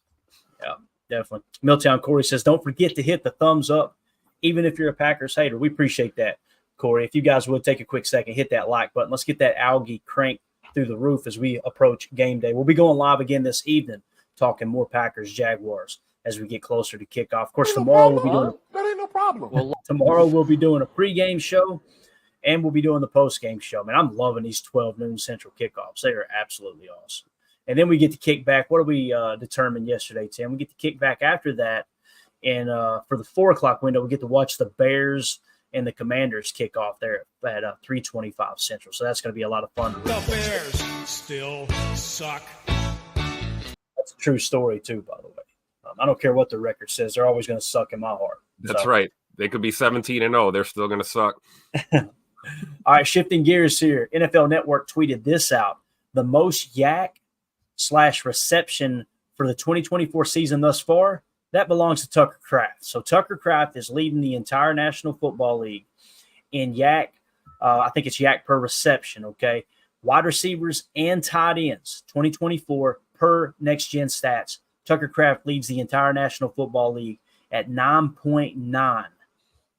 [SPEAKER 1] Yeah, definitely. Milltown Corey says, don't forget to hit the thumbs up, even if you're a Packers hater. We appreciate that, Corey. If you guys would take a quick second, hit that like button. Let's get that algae crank through the roof as we approach game day. We'll be going live again this evening, talking more Packers Jaguars as we get closer to kickoff. Of course, tomorrow we'll be doing
[SPEAKER 3] that ain't no problem.
[SPEAKER 1] Tomorrow we'll be doing a pregame show, and we'll be doing the postgame show. Man, I'm loving these 12 noon Central kickoffs. They are absolutely awesome. And then we get to kick back. What did we determine yesterday, Tim? We get to kick back after that. And for the 4 o'clock window, we get to watch the Bears and the Commanders kick off there at 3:25 Central. So that's going to be a lot of fun.
[SPEAKER 4] The Bears still suck.
[SPEAKER 1] That's a true story, too, by the way. I don't care what the record says. They're always going to suck in my heart.
[SPEAKER 2] That's right. They could be 17-0. They're still going to suck.
[SPEAKER 1] All right, shifting gears here. NFL Network tweeted this out. the most yak/reception for the 2024 season thus far, that belongs to Tucker Kraft. So Tucker Kraft is leading the entire National Football League in yak. I think it's yak per reception, okay? Wide receivers and tight ends, 2024 per Next Gen Stats. Tucker Kraft leads the entire National Football League at 9.9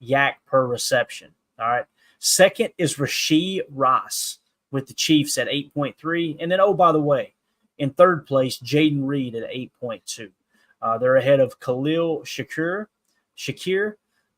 [SPEAKER 1] yak per reception. All right. Second is Rashee Rice with the Chiefs at 8.3. And then, oh, by the way, in third place, Jaden Reed at 8.2. They're ahead of Khalil Shakir,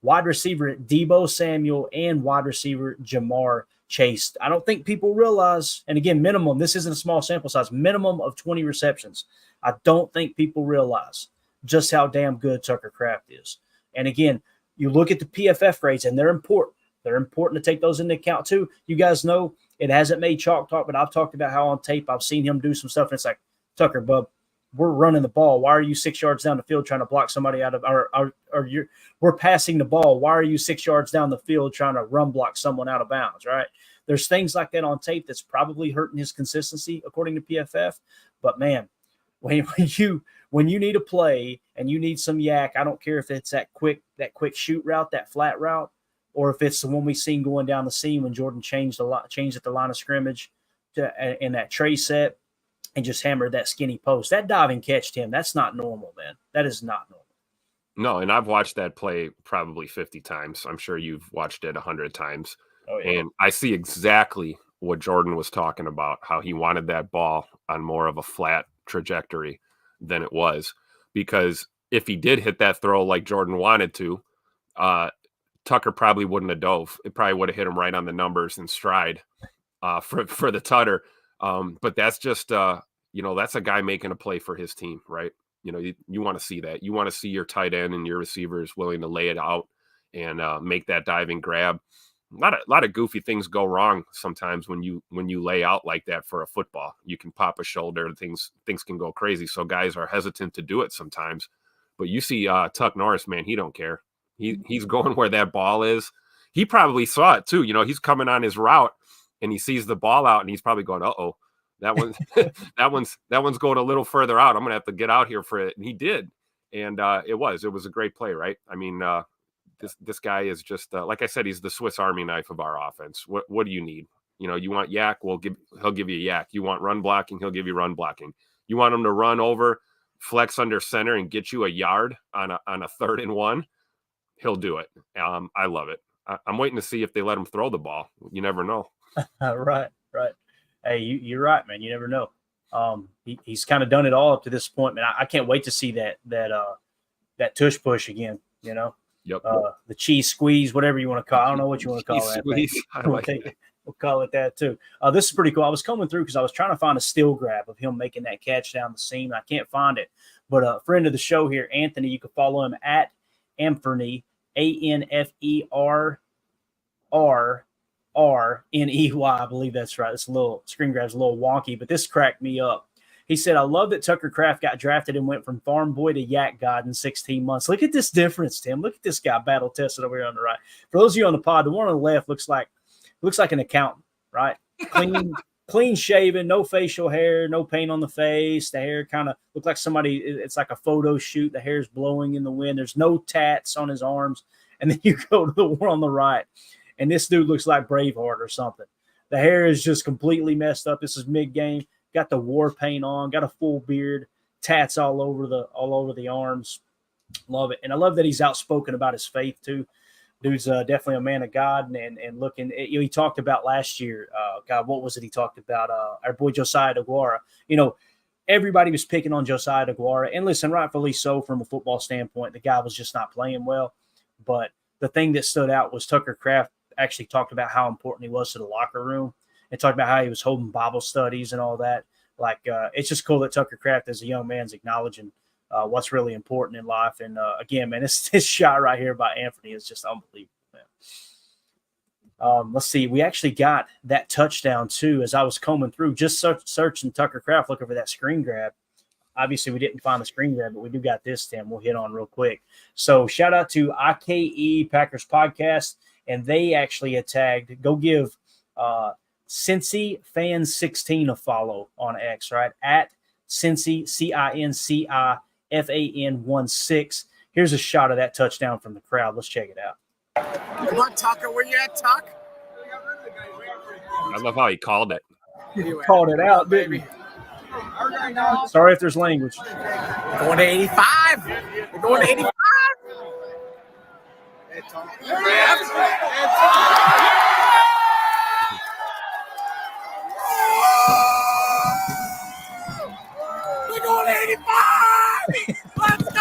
[SPEAKER 1] wide receiver Deebo Samuel, and wide receiver Jamar Chase. I don't think people realize, and again, minimum, this isn't a small sample size, minimum of 20 receptions. I don't think people realize just how damn good Tucker Kraft is. And again, you look at the PFF grades, and they're important. They're important to take those into account too. You guys know it hasn't made chalk talk, but I've talked about how on tape I've seen him do some stuff, and it's like, Tucker, bub, we're running the ball. Why are you 6 yards down the field trying to block somebody out of we're passing the ball. Why are you 6 yards down the field trying to run block someone out of bounds, right? There's things like that on tape that's probably hurting his consistency, according to PFF. But man, when you need a play and you need some yak, I don't care if it's that quick shoot route, that flat route, or if it's the one we seen going down the seam when Jordan changed at the line of scrimmage in that tray set and just hammered that skinny post. That diving catch, Tim, that's not normal, man. That is not normal.
[SPEAKER 2] No, and I've watched that play probably 50 times. I'm sure you've watched it 100 times.
[SPEAKER 1] Oh, yeah.
[SPEAKER 2] And I see exactly what Jordan was talking about, how he wanted that ball on more of a flat trajectory than it was. Because if he did hit that throw like Jordan wanted to, Tucker probably wouldn't have dove. It probably would have hit him right on the numbers and stride for the tutter. But that's just, that's a guy making a play for his team, right? You want to see that. You want to see your tight end and your receivers willing to lay it out and make that diving grab. A lot of goofy things go wrong sometimes when you lay out like that for a football. You can pop a shoulder, things can go crazy. So guys are hesitant to do it sometimes. But you see Tuck Norris, man, he don't care. He's going where that ball is. He probably saw it too. He's coming on his route and he sees the ball out and he's probably going, uh-oh, that one's going a little further out. I'm gonna have to get out here for it. And he did. And it was a great play, right? I mean, this guy is just like I said, he's the Swiss Army knife of our offense. What do you need? You want yak? He'll give you yak. You want run blocking? He'll give you run blocking. You want him to run over, flex under center, and get you a yard on a 3rd and 1? He'll do it. I love it. I'm waiting to see if they let him throw the ball. You never know.
[SPEAKER 1] Right. Hey, you're right, man. You never know. He's kind of done it all up to this point, man. I can't wait to see that tush push again.
[SPEAKER 2] Yep.
[SPEAKER 1] The cheese squeeze, whatever you want to call it. I don't know what you want to call that.
[SPEAKER 2] Squeeze.
[SPEAKER 1] We'll call it that too. This is pretty cool. I was coming through because I was trying to find a still grab of him making that catch down the seam. I can't find it. But a friend of the show here, Anthony, you can follow him at Anferny, ANFERRRNEY. I believe that's right. This little screen grab's a little wonky, but this cracked me up. He said, I love that Tucker Kraft got drafted and went from farm boy to yak god in 16 months. Look at this difference, Tim. Look at this guy battle tested over here on the right. For those of you on the pod, the one on the left looks like an accountant, right? Clean shaven, no facial hair, no paint on the face. The hair kind of looked like it's like a photo shoot. The hair's blowing in the wind. There's no tats on his arms. And then you go to the one on the right, and this dude looks like Braveheart or something. The hair is just completely messed up. This is mid-game. Got the war paint on, got a full beard, tats all over the arms. Love it. And I love that he's outspoken about his faith too. Dude's definitely a man of God and looking. He talked about last year. God, what was it? He talked about our boy Josiah DeGuara. Everybody was picking on Josiah DeGuara, and listen, rightfully so from a football standpoint. The guy was just not playing well. But the thing that stood out was Tucker Kraft actually talked about how important he was to the locker room and talked about how he was holding Bible studies and all that. It's just cool that Tucker Kraft as a young man's acknowledging what's really important in life. And again, man, this shot right here by Anthony is just unbelievable, man. Let's see. We actually got that touchdown too as I was combing through, just searching Tucker Kraft, looking for that screen grab. Obviously, we didn't find the screen grab, but we do got this, Tim. We'll hit on real quick. So shout out to IKE Packers Podcast, and they actually had tagged. Go give Cincy Fan 16 a follow on X, right? At Cincy, CINCIFAN 16. Here's a shot of that touchdown from the crowd. Let's check it out.
[SPEAKER 5] Come on, Tucker. Where you at, Tuck?
[SPEAKER 2] I love how he called it.
[SPEAKER 1] Called it out, didn't he? Sorry if there's language.
[SPEAKER 5] Going to 85. We're going to 85. We're going to 85. Let's go.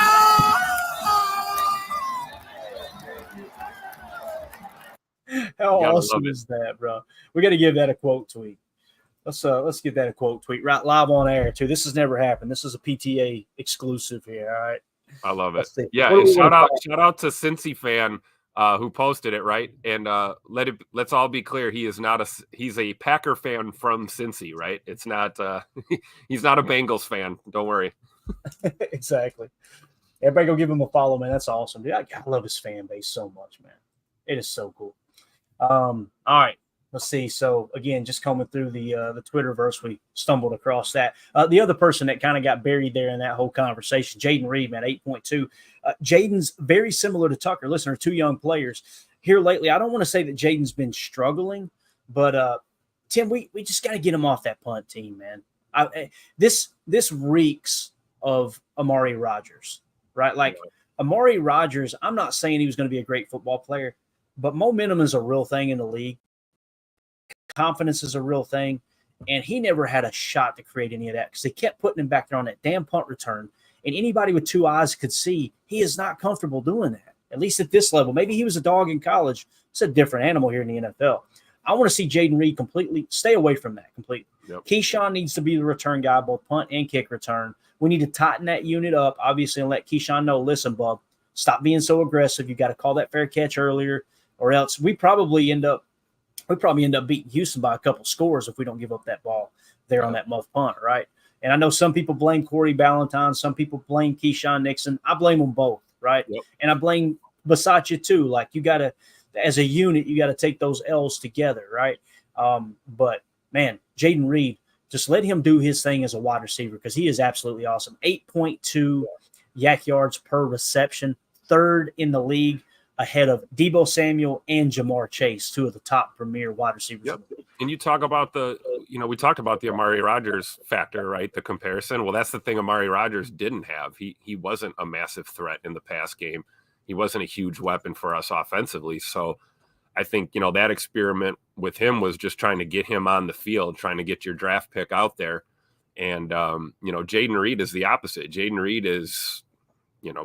[SPEAKER 1] How awesome is that, bro? We got to give that a quote tweet. Let's get that a quote tweet right live on air too. This has never happened. This is a PTA exclusive here. All right.
[SPEAKER 2] I love it. Yeah, and shout out to Cincy fan who posted it, right? And let's all be clear, he's a Packer fan from Cincy, right? It's not he's not a Bengals fan. Don't worry.
[SPEAKER 1] Exactly. Everybody go give him a follow, man. That's awesome. Dude, I love his fan base so much, man. It is so cool. All right. Let's see. So again, just coming through the Twitterverse, we stumbled across that. The other person that kind of got buried there in that whole conversation, Jaden Reed, man, 8.2. Jaden's very similar to Tucker. Listen, are two young players here lately. I don't want to say that Jaden's been struggling, but Tim, we just got to get him off that punt team, man. This reeks of Amari Rodgers, right? Like Amari Rodgers, I'm not saying he was going to be a great football player, but momentum is a real thing in the league. Confidence is a real thing, and he never had a shot to create any of that because they kept putting him back there on that damn punt return, and anybody with two eyes could see he is not comfortable doing that, at least at this level. Maybe he was a dog in college. It's a different animal here in the NFL. I want to see Jaden Reed completely stay away from that completely. Yep. Keyshawn needs to be the return guy, both punt and kick return. We need to tighten that unit up, obviously, and let Keyshawn know, listen, bub, stop being so aggressive. You got to call that fair catch earlier, or else we probably end up beating Houston by a couple scores if we don't give up that ball there on that muff punt, right? And I know some people blame Corey Ballantyne. Some people blame Keyshawn Nixon. I blame them both, right? Yep. And I blame Bisaccia too. Like, you got to, as a unit, you got to take those L's together, right? But, man, Jaden Reed, just let him do his thing as a wide receiver because he is absolutely awesome. 8.2 yak yards per reception, third in the league, ahead of Deebo Samuel and Jamar Chase, two of the top premier wide receivers.
[SPEAKER 2] Yep. And you talk about we talked about the Amari Rodgers factor, right? The comparison. Well, that's the thing Amari Rodgers didn't have. He wasn't a massive threat in the pass game. He wasn't a huge weapon for us offensively. So I think, that experiment with him was just trying to get him on the field, trying to get your draft pick out there. And, Jaden Reed is the opposite. Jaden Reed is,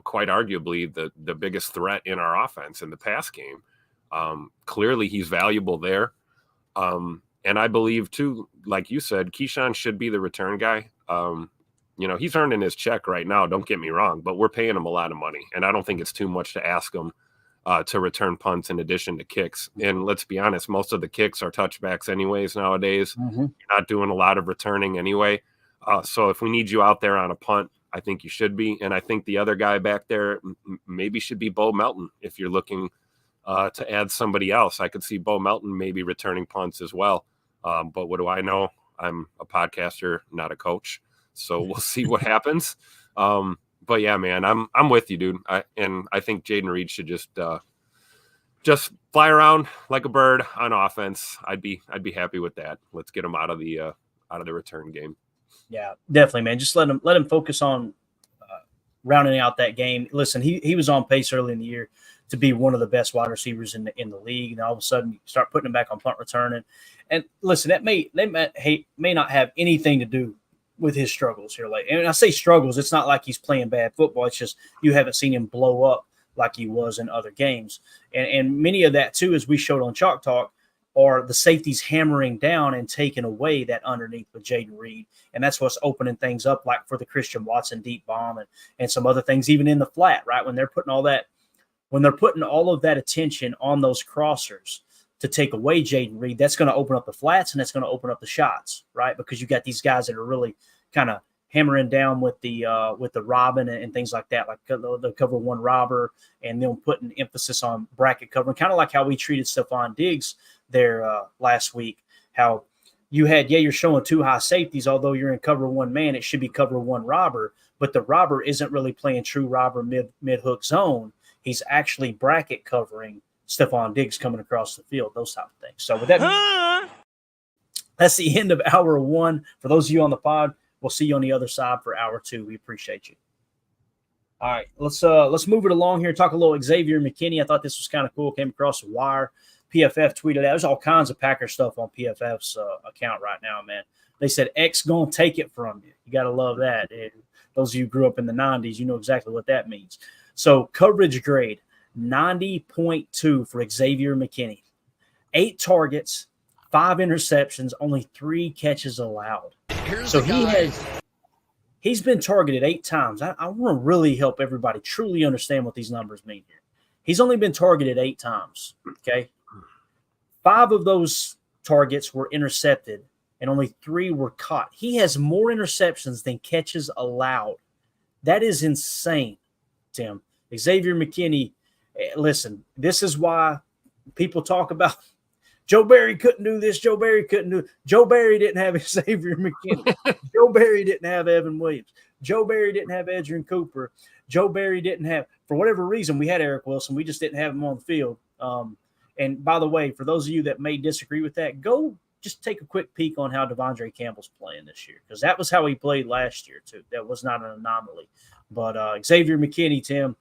[SPEAKER 2] quite arguably the biggest threat in our offense in the pass game. Clearly he's valuable there. And I believe too, like you said, Keyshawn should be the return guy. He's earning his check right now. Don't get me wrong, but we're paying him a lot of money. And I don't think it's too much to ask him to return punts in addition to kicks. And let's be honest, most of the kicks are touchbacks anyways nowadays. Mm-hmm. You're not doing a lot of returning anyway. So if we need you out there on a punt, I think you should be. And I think the other guy back there maybe should be Bo Melton. If you're looking to add somebody else, I could see Bo Melton maybe returning punts as well. But what do I know? I'm a podcaster, not a coach. So we'll see what happens. But yeah, man, I'm with you, dude. I think Jaden Reed should just fly around like a bird on offense. I'd be happy with that. Let's get him out of the return game.
[SPEAKER 1] Yeah, definitely, man. Just let him focus on rounding out that game. Listen, he was on pace early in the year to be one of the best wide receivers in the league, and all of a sudden you start putting him back on punt return. And listen, that may not have anything to do with his struggles here lately. And I say struggles, it's not like he's playing bad football. It's just you haven't seen him blow up like he was in other games. And many of that, too, as we showed on Chalk Talk, are the safeties hammering down and taking away that underneath with Jaden Reed. And that's what's opening things up, like for the Christian Watson deep bomb and some other things, even in the flat, right? When they're putting all of that attention on those crossers to take away Jaden Reed, that's going to open up the flats and that's going to open up the shots, right? Because you got these guys that are really kind of hammering down with the robbing and things like that, like the cover one robber, and then putting emphasis on bracket covering, kind of like how we treated Stephon Diggs there last week, how you're showing 2 high safeties, although you're in cover 1 man, it should be cover 1 robber, but the robber isn't really playing true robber mid hook zone. He's actually bracket covering Stephon Diggs coming across the field, those type of things. So with that, that's the end of hour 1. For those of you on the pod, we'll see you on the other side for hour 2. We appreciate you. All right, let's move it along here. Talk a little Xavier McKenna. I thought this was kind of cool. Came across the wire. PFF tweeted out. There's all kinds of Packer stuff on PFF's account right now, man. They said X gonna take it from you. You got to love that. And those of you who grew up in the 90s, you know exactly what that means. So coverage grade 90.2 for Xavier McKenna. 8 targets, 5 interceptions, only 3 catches allowed. He's been targeted 8 times. I want to really help everybody truly understand what these numbers mean here. He's only been targeted 8 times, okay? 5 of those targets were intercepted, and only 3 were caught. He has more interceptions than catches allowed. That is insane, Tim. Xavier McKenna, listen, this is why people talk about Joe Barry couldn't do this. Joe Barry couldn't do it. Joe Barry didn't have Xavier McKenna. Joe Barry didn't have Evan Williams. Joe Barry didn't have Edgerrin Cooper. Joe Barry didn't have, for whatever reason, we had Eric Wilson. We just didn't have him on the field. And by the way, for those of you that may disagree with that, go just take a quick peek on how Devondre Campbell's playing this year, because that was how he played last year too. That was not an anomaly. But Xavier McKenna, Tim,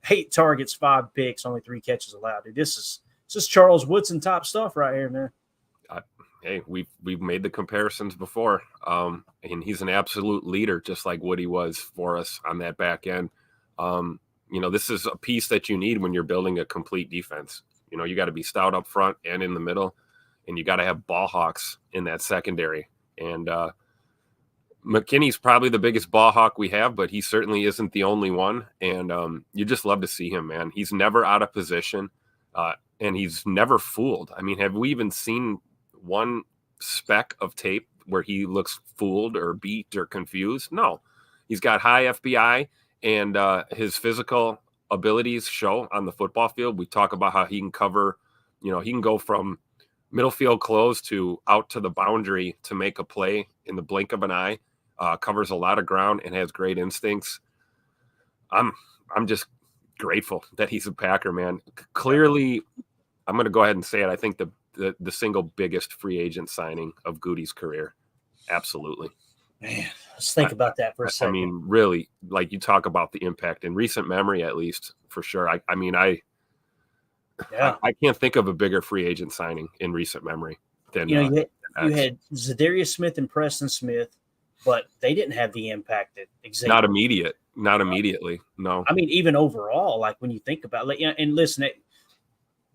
[SPEAKER 1] 8 targets, 5 picks, only 3 catches allowed. Dude, this is Charles Woodson top stuff right here, man.
[SPEAKER 2] Hey, we've made the comparisons before, and he's an absolute leader, just like Woody was for us on that back end. This is a piece that you need when you're building a complete defense. You got to be stout up front and in the middle, and you got to have ball hawks in that secondary. And McKinney's probably the biggest ball hawk we have, but he certainly isn't the only one. And you just love to see him, man. He's never out of position, and he's never fooled. I mean, have we even seen one speck of tape where he looks fooled or beat or confused? No. He's got high FBI, and his physical abilities show on the football field. We talk about how he can cover, he can go from middle field close to out to the boundary to make a play in the blink of an eye, covers a lot of ground and has great instincts. I'm just grateful that he's a Packer, man. Clearly, I'm going to go ahead and say it. I think the single biggest free agent signing of Goody's career. Absolutely.
[SPEAKER 1] Man, let's think about that for a second.
[SPEAKER 2] I mean, really, like you talk about the impact in recent memory, at least for sure. I can't think of a bigger free agent signing in recent memory than
[SPEAKER 1] you had Zadarius Smith and Preston Smith, but they didn't have the impact that Xavier.
[SPEAKER 2] Not immediately. No. I
[SPEAKER 1] mean, even overall, like when you think about it, and listen,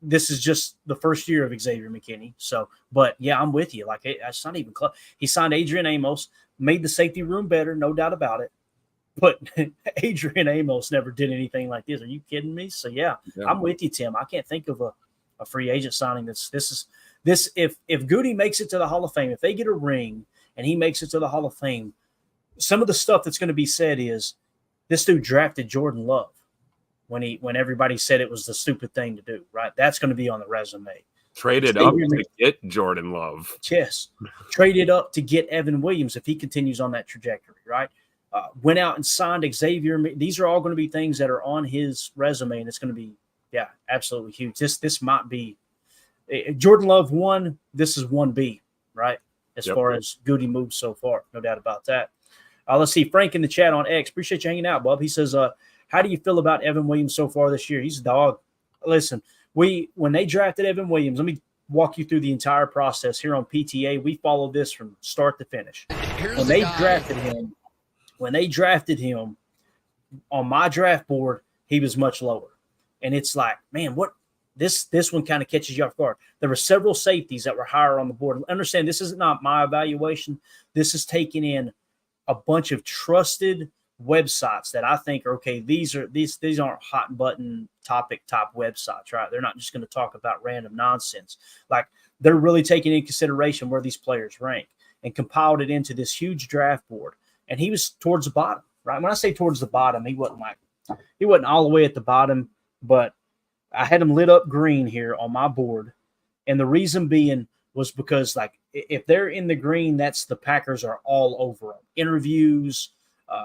[SPEAKER 1] this is just the first year of Xavier McKenna. So, but yeah, I'm with you. Like, it's not even close. He signed Adrian Amos, made the safety room better, no doubt about it. But Adrian Amos never did anything like this. Are you kidding me? So yeah. I'm with you, Tim. I can't think of a free agent signing if Goody makes it to the Hall of Fame, if they get a ring and he makes it to the Hall of Fame, some of the stuff that's going to be said is this dude drafted Jordan Love when everybody said it was the stupid thing to do, right? That's going to be on the resume.
[SPEAKER 2] Traded up to get Jordan Love.
[SPEAKER 1] Yes. Traded up to get Evan Williams if he continues on that trajectory, right? Went out and signed Xavier. These are all going to be things that are on his resume, and it's going to be, absolutely huge. This might be Jordan Love 1. This is 1B, right? As far as Goody moves so far, no doubt about that. Let's see. Frank in the chat on X. Appreciate you hanging out, Bub. He says, how do you feel about Evan Williams so far this year? He's a dog. Listen, when they drafted Evan Williams, let me walk you through the entire process here on PTA. We followed this from start to finish. When they drafted him on my draft board, he was much lower. And it's like, man, what this one kind of catches you off guard. There were several safeties that were higher on the board. Understand, this is not my evaluation. This is taking in a bunch of trusted websites that I think are okay. These aren't hot button topic top websites, right? They're not just going to talk about random nonsense. Like, they're really taking in consideration where these players rank and compiled it into this huge draft board. And he was towards the bottom, right? When I say towards the bottom, he wasn't all the way at the bottom, but I had him lit up green here on my board. And the reason being, was because, like, if they're in the green, that's the Packers are all over them. Interviews,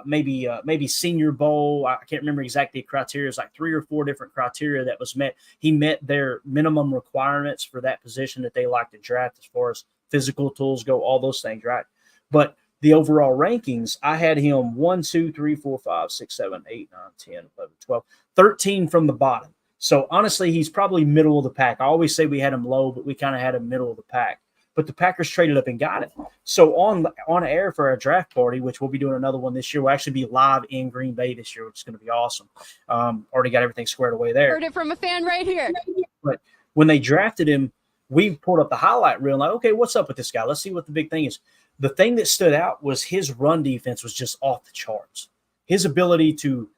[SPEAKER 1] maybe Senior Bowl. I can't remember exactly the criteria. It's like 3 or 4 different criteria that was met. He met their minimum requirements for that position that they like to draft as far as physical tools go, all those things, right? But the overall rankings, I had him 1, 2, 3, 4, 5, 6, 7, 8, 9, 10, 11, 12, 13 from the bottom. So honestly, he's probably middle of the pack. I always say we had him low, but we kind of had him middle of the pack. But the Packers traded up and got it. So on air for our draft party, which we'll be doing another one this year, we'll actually be live in Green Bay this year, which is going to be awesome. Already got everything squared away there.
[SPEAKER 6] Heard it from a fan right here.
[SPEAKER 1] But when they drafted him, we pulled up the highlight reel and like, okay, what's up with this guy? Let's see what the big thing is. The thing that stood out was his run defense was just off the charts. His ability to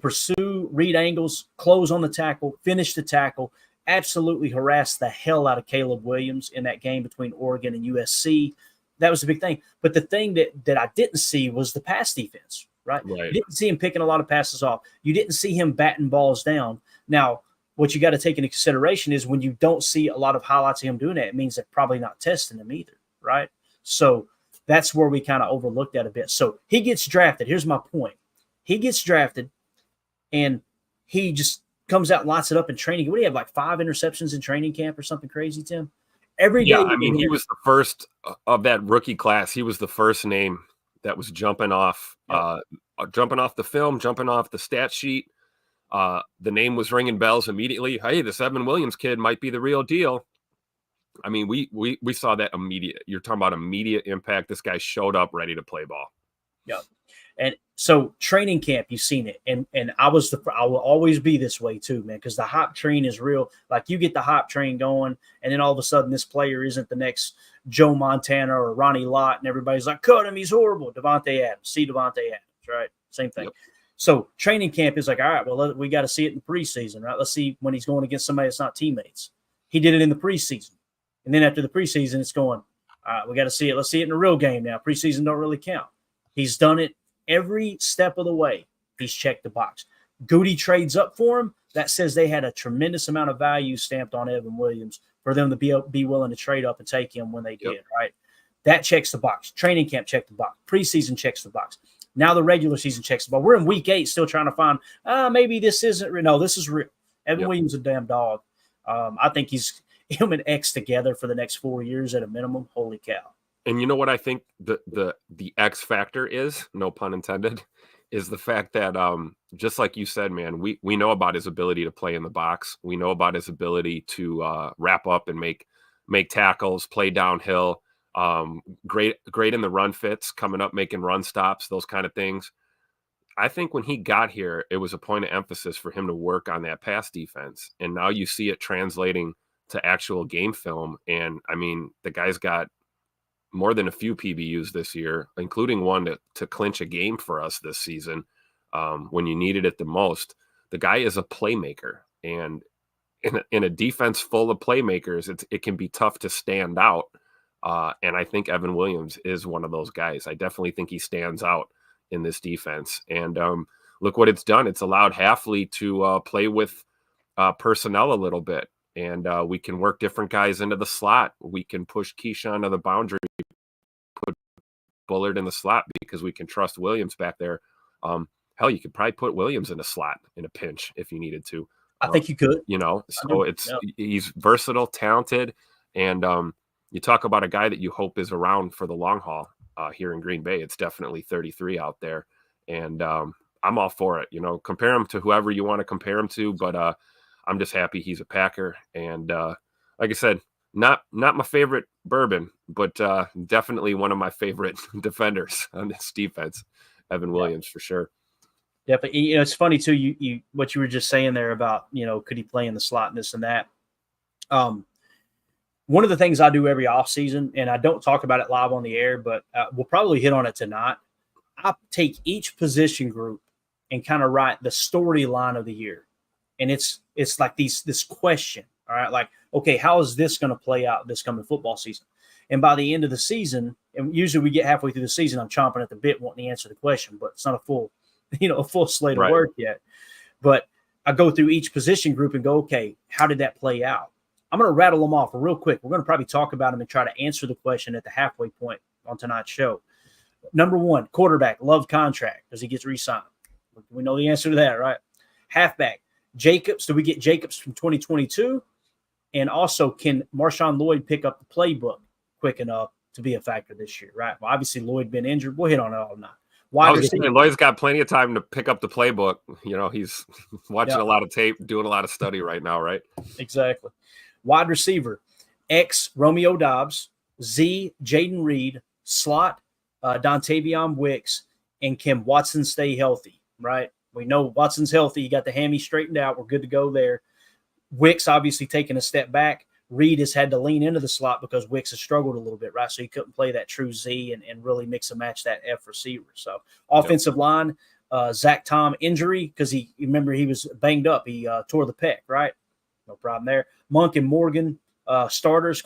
[SPEAKER 1] pursue, read angles, close on the tackle, finish the tackle, absolutely harassed the hell out of Caleb Williams in that game between Oregon and USC. That was a big thing. But the thing that I didn't see was the pass defense, right? You didn't see him picking a lot of passes off. You didn't see him batting balls down. Now, what you got to take into consideration is when you don't see a lot of highlights of him doing that, it means they're probably not testing him either, right? So that's where we kind of overlooked that a bit. So he gets drafted. Here's my point. He gets drafted, and he just comes out and lights it up in training. What do you have, like 5 interceptions in training camp or something crazy, Tim? Every day.
[SPEAKER 2] Yeah, I mean, he was the first of that rookie class. He was the first name that was jumping off the film, jumping off the stat sheet. The name was ringing bells immediately. Hey, this Evan Williams kid might be the real deal. I mean, we saw that immediate. You're talking about immediate impact. This guy showed up ready to play ball.
[SPEAKER 1] Yeah. And so training camp, you've seen it. And I will always be this way too, man, because the hype train is real. Like you get the hype train going, and then all of a sudden this player isn't the next Joe Montana or Ronnie Lott, and everybody's like, cut him, he's horrible. Devontae Adams, right? Same thing. Yep. So training camp is like, all right, well, we got to see it in the preseason, right? Let's see when he's going against somebody that's not teammates. He did it in the preseason. And then after the preseason, it's going, all right, we got to see it. Let's see it in the real game now. Preseason don't really count. He's done it every step of the way. He's checked the box. Goody trades up for him. That says they had a tremendous amount of value stamped on Evan Williams for them to be willing to trade up and take him when they did, right? That checks the box. Training camp checked the box. Preseason checks the box. Now the regular season checks the box. We're in week 8 still trying to find, maybe this isn't real. No, this is real. Evan Williams is a damn dog. I think him and X together for the next 4 years at a minimum. Holy cow.
[SPEAKER 2] And you know what I think the X factor is, no pun intended, is the fact that just like you said, man, we know about his ability to play in the box. We know about his ability to wrap up and make tackles, play downhill. Great in the run fits, coming up, making run stops, those kind of things. I think when he got here, it was a point of emphasis for him to work on that pass defense. And now you see it translating to actual game film. And I mean, the guy's got more than a few PBUs this year, including one to clinch a game for us this season when you needed it the most. The guy is a playmaker. And in a defense full of playmakers, it can be tough to stand out. And I think Evan Williams is one of those guys. I definitely think he stands out in this defense. And look what it's done. It's allowed Hafley to play with personnel a little bit. And we can work different guys into the slot. We can push Keyshawn to the boundary, put Bullard in the slot because we can trust Williams back there. Hell, you could probably put Williams in a slot in a pinch if you needed to.
[SPEAKER 1] I think you could.
[SPEAKER 2] So he's versatile, talented, and you talk about a guy that you hope is around for the long haul here in Green Bay. It's definitely 33 out there, and I'm all for it. Compare him to whoever you want to compare him to, but I'm just happy he's a Packer. And like I said, not my favorite bourbon, but definitely one of my favorite defenders on this defense, Evan Williams, for sure.
[SPEAKER 1] Yeah, but it's funny too. You what you were just saying there about could he play in the slot and this and that. One of the things I do every offseason, and I don't talk about it live on the air, but we'll probably hit on it tonight. I take each position group and kind of write the storyline of the year. And it's like this question, all right? Like, okay, how is this going to play out this coming football season? And by the end of the season, and usually we get halfway through the season, I'm chomping at the bit wanting to answer the question, but it's not a full slate of work yet. But I go through each position group and go, okay, how did that play out? I'm going to rattle them off real quick. We're going to probably talk about them and try to answer the question at the halfway point on tonight's show. Number 1, quarterback, Love contract. Does he get re-signed? We know the answer to that, right? Halfback, Jacobs. Do we get Jacobs from 2022? And also, can Marshawn Lloyd pick up the playbook quick enough to be a factor this year, right? Well, obviously, Lloyd been injured. We'll hit on it all night.
[SPEAKER 2] Lloyd's got plenty of time to pick up the playbook. He's watching a lot of tape, doing a lot of study right now, right?
[SPEAKER 1] Exactly. Wide receiver, X, Romeo Dobbs, Z, Jaden Reed, slot, Dontavion Wicks, and can Watson stay healthy, right? We know Watson's healthy. He got the hammy straightened out. We're good to go there. Wicks obviously taking a step back. Reed has had to lean into the slot because Wicks has struggled a little bit, right? So he couldn't play that true Z and really mix and match that F receiver. So offensive line, Zach Tom injury because he was banged up. He tore the pec, right? No problem there. Monk and Morgan starters, ?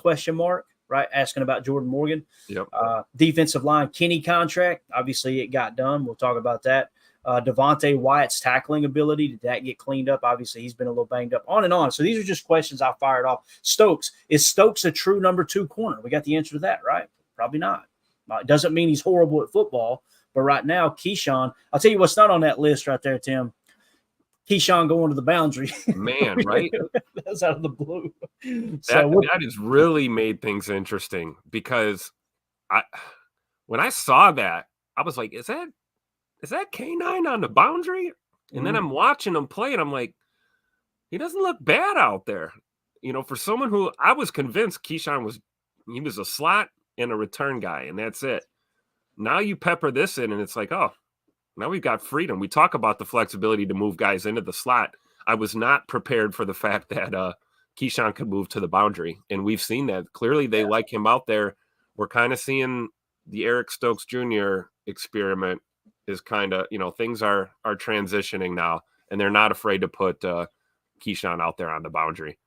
[SPEAKER 1] Right? Asking about Jordan Morgan.
[SPEAKER 2] Yep.
[SPEAKER 1] Defensive line, Kenny contract. Obviously, it got done. We'll talk about that. Devontae Wyatt's tackling ability. Did that get cleaned up? Obviously, he's been a little banged up. On and on. So these are just questions I fired off. Stokes. Is Stokes a true number 2 corner? We got the answer to that, right? Probably not. It doesn't mean he's horrible at football. But right now, Keyshawn, I'll tell you what's not on that list right there, Tim. Keyshawn going to the boundary.
[SPEAKER 2] Man, right?
[SPEAKER 1] That's out of the blue.
[SPEAKER 2] That has really made things interesting because when I saw that, I was like, is that K9 on the boundary? And then I'm watching him play, and I'm like, he doesn't look bad out there. For someone who I was convinced Keyshawn was a slot and a return guy, and that's it. Now you pepper this in, and it's like, oh, now we've got freedom. We talk about the flexibility to move guys into the slot. I was not prepared for the fact that Keyshawn could move to the boundary, and we've seen that. Clearly, they like him out there. We're kind of seeing the Eric Stokes Jr. experiment is kind of, things are transitioning now, and they're not afraid to put Keyshawn out there on the boundary.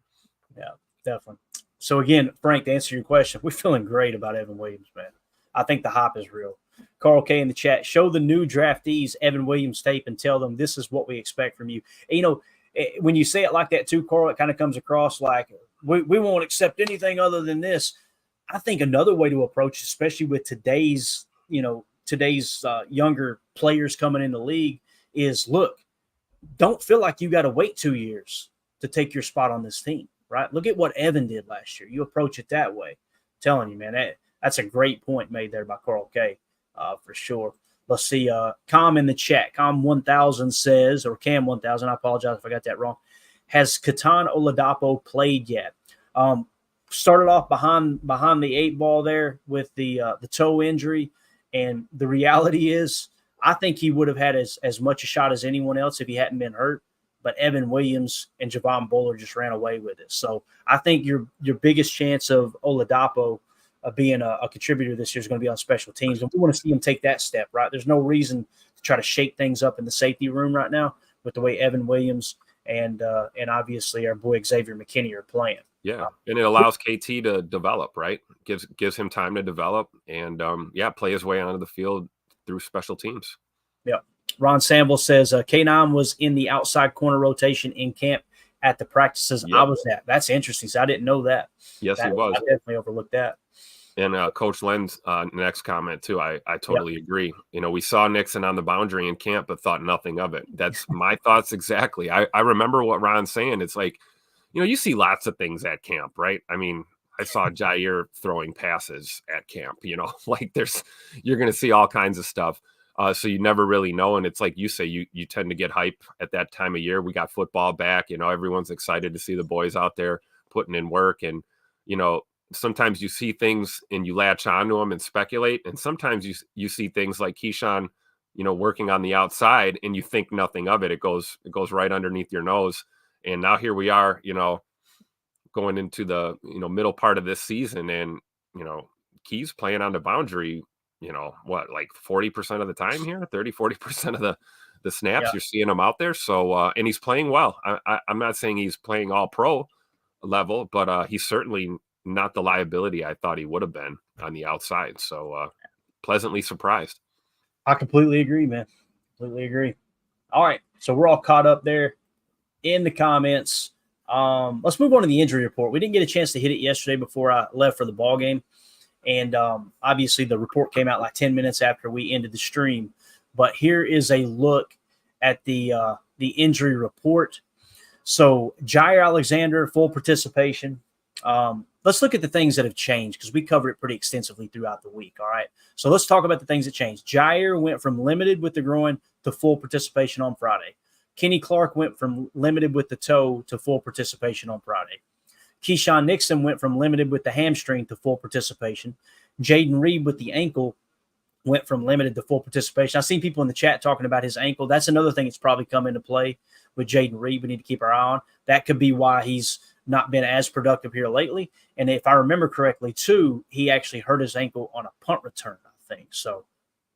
[SPEAKER 1] Yeah, definitely. So, again, Frank, to answer your question, we're feeling great about Evan Williams, man. I think the hype is real. Carl K in the chat, show the new draftees Evan Williams tape and tell them this is what we expect from you. And, when you say it like that too, Carl, it kind of comes across like we won't accept anything other than this. I think another way to approach, especially with today's younger players coming in the league, is look, don't feel like you got to wait 2 years to take your spot on this team, right? Look at what Evan did last year. You approach it that way. I'm telling you, man, that's a great point made there by Carl K. For sure. Let's see. Com in the chat. Com 1000 says, or Cam 1000. I apologize if I got that wrong. Has Katan Oladapo played yet? Started off behind the 8 ball there with the toe injury, and the reality is, I think he would have had as much a shot as anyone else if he hadn't been hurt. But Evan Williams and Javon Bullard just ran away with it. So I think your biggest chance of Oladapo being a contributor this year is going to be on special teams. And we want to see him take that step, right? There's no reason to try to shake things up in the safety room right now with the way Evan Williams and obviously our boy Xavier McKenna are playing.
[SPEAKER 2] Yeah, and it allows KT to develop, right? Gives him time to develop and, play his way onto the field through special teams.
[SPEAKER 1] Yeah. Ron Samble says K9 was in the outside corner rotation in camp at the practices I was at. That's interesting. So I didn't know that.
[SPEAKER 2] Yes, he was.
[SPEAKER 1] I definitely overlooked that.
[SPEAKER 2] And Coach Len's next comment, too, I totally agree. We saw Nixon on the boundary in camp, but thought nothing of it. That's my thoughts exactly. I remember what Ron's saying. It's like, you see lots of things at camp, right? I mean, I saw Jair throwing passes at camp, like you're going to see all kinds of stuff. So you never really know. And it's like you say, you tend to get hype at that time of year. We got football back, everyone's excited to see the boys out there putting in work. And, sometimes you see things and you latch onto them and speculate. And sometimes you see things like Keyshawn, working on the outside and you think nothing of it. It goes right underneath your nose. And now here we are, going into the, middle part of this season and, Key's playing on the boundary, like 40% of the time here, 40% of the snaps you're seeing him out there. So, and he's playing well. I'm not saying he's playing all pro level, but he's certainly not the liability I thought he would have been on the outside. So pleasantly surprised.
[SPEAKER 1] I completely agree, man. Completely agree. All right. So we're all caught up there in the comments. Let's move on to the injury report. We didn't get a chance to hit it yesterday before I left for the ball game. And obviously the report came out like 10 minutes after we ended the stream. But here is a look at the injury report. So Jair Alexander, full participation. Let's look at the things that have changed because we covered it pretty extensively throughout the week. All right. So let's talk about the things that changed. Jair went from limited with the groin to full participation on Friday. Kenny Clark went from limited with the toe to full participation on Friday. Keyshawn Nixon went from limited with the hamstring to full participation. Jaden Reed with the ankle went from limited to full participation. I've seen people in the chat talking about his ankle. That's another thing that's probably come into play with Jaden Reed. We need to keep our eye on. That could be why he's not been as productive here lately. And if I remember correctly, too, he actually hurt his ankle on a punt return, I think. So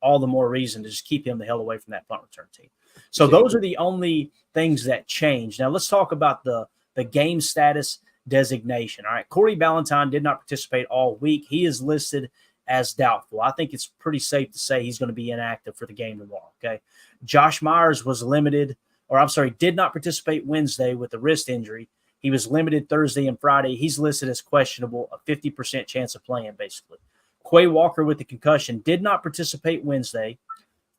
[SPEAKER 1] all the more reason to just keep him the hell away from that punt return team. So those are the only things that change. Now let's talk about the game status designation. All right. Corey Ballantyne did not participate all week. He is listed as doubtful. I think it's pretty safe to say he's going to be inactive for the game tomorrow. Okay. Josh Myers was limited, did not participate Wednesday with a wrist injury. He was limited Thursday and Friday. He's listed as questionable, a 50% chance of playing, basically. Quay Walker with the concussion did not participate Wednesday.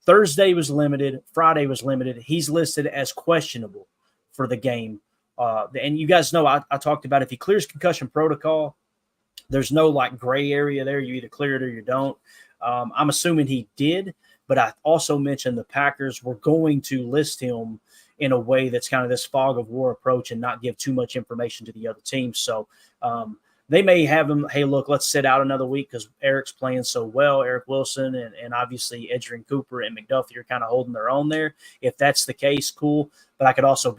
[SPEAKER 1] Thursday was limited. Friday was limited. He's listed as questionable for the game. And you guys know I talked about if he clears concussion protocol, there's no like gray area there. You either clear it or you don't. I'm assuming he did, but I also mentioned the Packers were going to list him in a way that's kind of this fog of war approach and not give too much information to the other teams. So they may have him, hey, look, let's sit out another week because Eric's playing so well. Eric Wilson and obviously Adrian Cooper and McDuffie are kind of holding their own there. If that's the case, cool. But I could also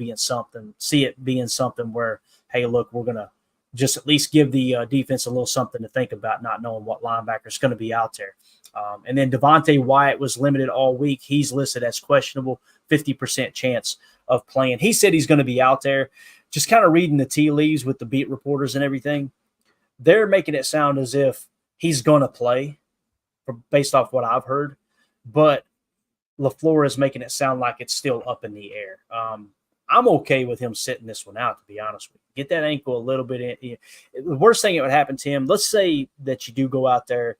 [SPEAKER 1] see it being something where, hey, look, we're going to just at least give the defense a little something to think about, not knowing what linebacker is going to be out there. And then Devontae Wyatt was limited all week. He's listed as questionable, 50% chance of playing. He said he's going to be out there. Just kind of reading the tea leaves with the beat reporters and everything, they're making it sound as if he's going to play based off what I've heard. But LaFleur is making it sound like it's still up in the air. I'm okay with him sitting this one out, to be honest with you. Get that ankle a little bit in. The worst thing that would happen to him, let's say that you do go out there,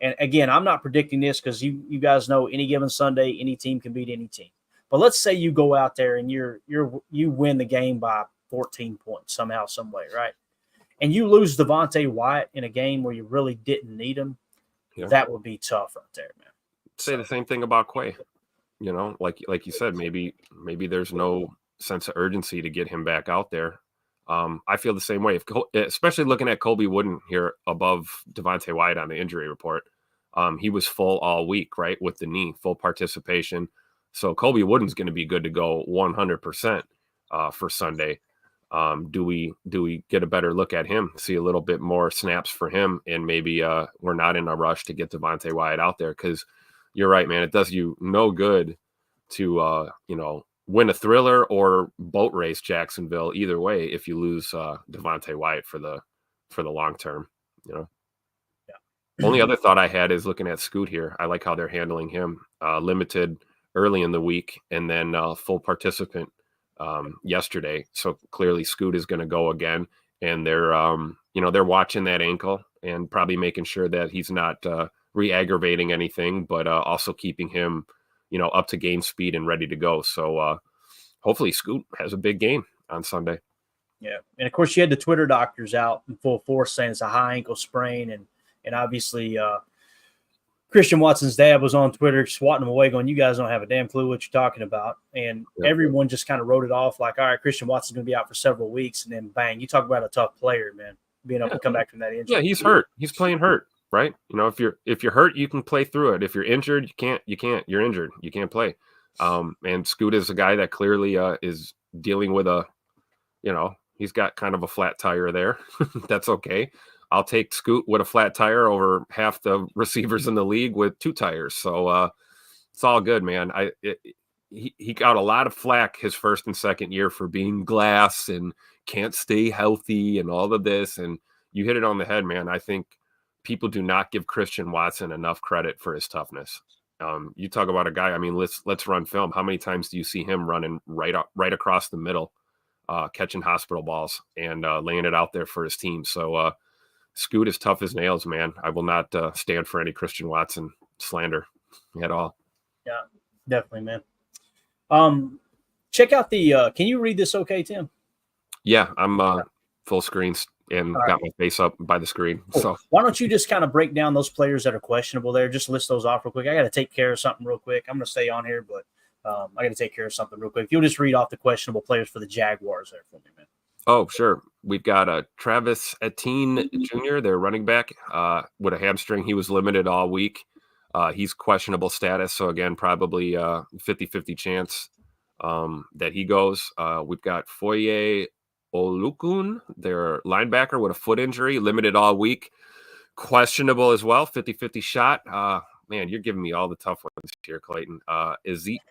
[SPEAKER 1] and again, I'm not predicting this because you guys know any given Sunday, any team can beat any team. But let's say you go out there and you win the game by 14 points somehow, some way, right? And you lose Devontae Wyatt in a game where you really didn't need him. Yeah. That would be tough right there, man.
[SPEAKER 2] Say the same thing about Quay. You know, like you said, maybe there's no sense of urgency to get him back out there. I feel the same way. Especially looking at Colby Wooden here above Devontae Wyatt on the injury report. He was full all week, right, with the knee, full participation. So Colby Wooden's going to be good to go 100% for Sunday. Do we get a better look at him, see a little bit more snaps for him, and maybe we're not in a rush to get Devontae Wyatt out there? Because you're right, man. It does you no good to win a thriller or boat race Jacksonville either way if you lose Devontae Wyatt for the long term. You know. Yeah. Only other thought I had is looking at Scoot here. I like how they're handling him. Limited early in the week and then full participant yesterday. So clearly Scoot is going to go again, and they're watching that ankle and probably making sure that he's not re-aggravating anything, but also keeping him, up to game speed and ready to go. So hopefully Scoot has a big game on Sunday.
[SPEAKER 1] Yeah. And of course you had the Twitter doctors out in full force saying it's a high ankle sprain. And obviously Christian Watson's dad was on Twitter swatting him away going, you guys don't have a damn clue what you're talking about. And everyone just kind of wrote it off like, all right, Christian Watson's going to be out for several weeks. And then bang, you talk about a tough player, man, being able to come back from that injury.
[SPEAKER 2] Yeah, he's hurt. He's playing hurt, right? If you're hurt, you can play through it. If you're injured, you can't. You're injured. You can't play. And Scoot is a guy that clearly is dealing with he's got kind of a flat tire there. That's okay. I'll take Scoot with a flat tire over half the receivers in the league with two tires. So it's all good, man. He got a lot of flack his first and second year for being glass and can't stay healthy and all of this. And you hit it on the head, man. I think people do not give Christian Watson enough credit for his toughness. You talk about a guy. I mean, let's run film. How many times do you see him running right across the middle catching hospital balls and laying it out there for his team. So Scoot is tough as nails, man. I will not stand for any Christian Watson slander at all.
[SPEAKER 1] Yeah, definitely, man. Check out the can you read this okay, Tim?
[SPEAKER 2] Yeah, I'm full screen and got my face up by the screen.
[SPEAKER 1] Cool.
[SPEAKER 2] So
[SPEAKER 1] why don't you just kind of break down those players that are questionable there? Just list those off real quick. I got to take care of something real quick. I'm going to stay on here, but I got to take care of something real quick. If you'll just read off the questionable players for the Jaguars there for me, man.
[SPEAKER 2] Oh, sure. We've got Travis Etienne Jr., their running back, with a hamstring. He was limited all week. He's questionable status. So, again, probably 50-50 chance that he goes. We've got Foye Olukun, their linebacker, with a foot injury, limited all week. Questionable as well, 50-50 shot. Man, you're giving me all the tough ones here, Clayton. Izzy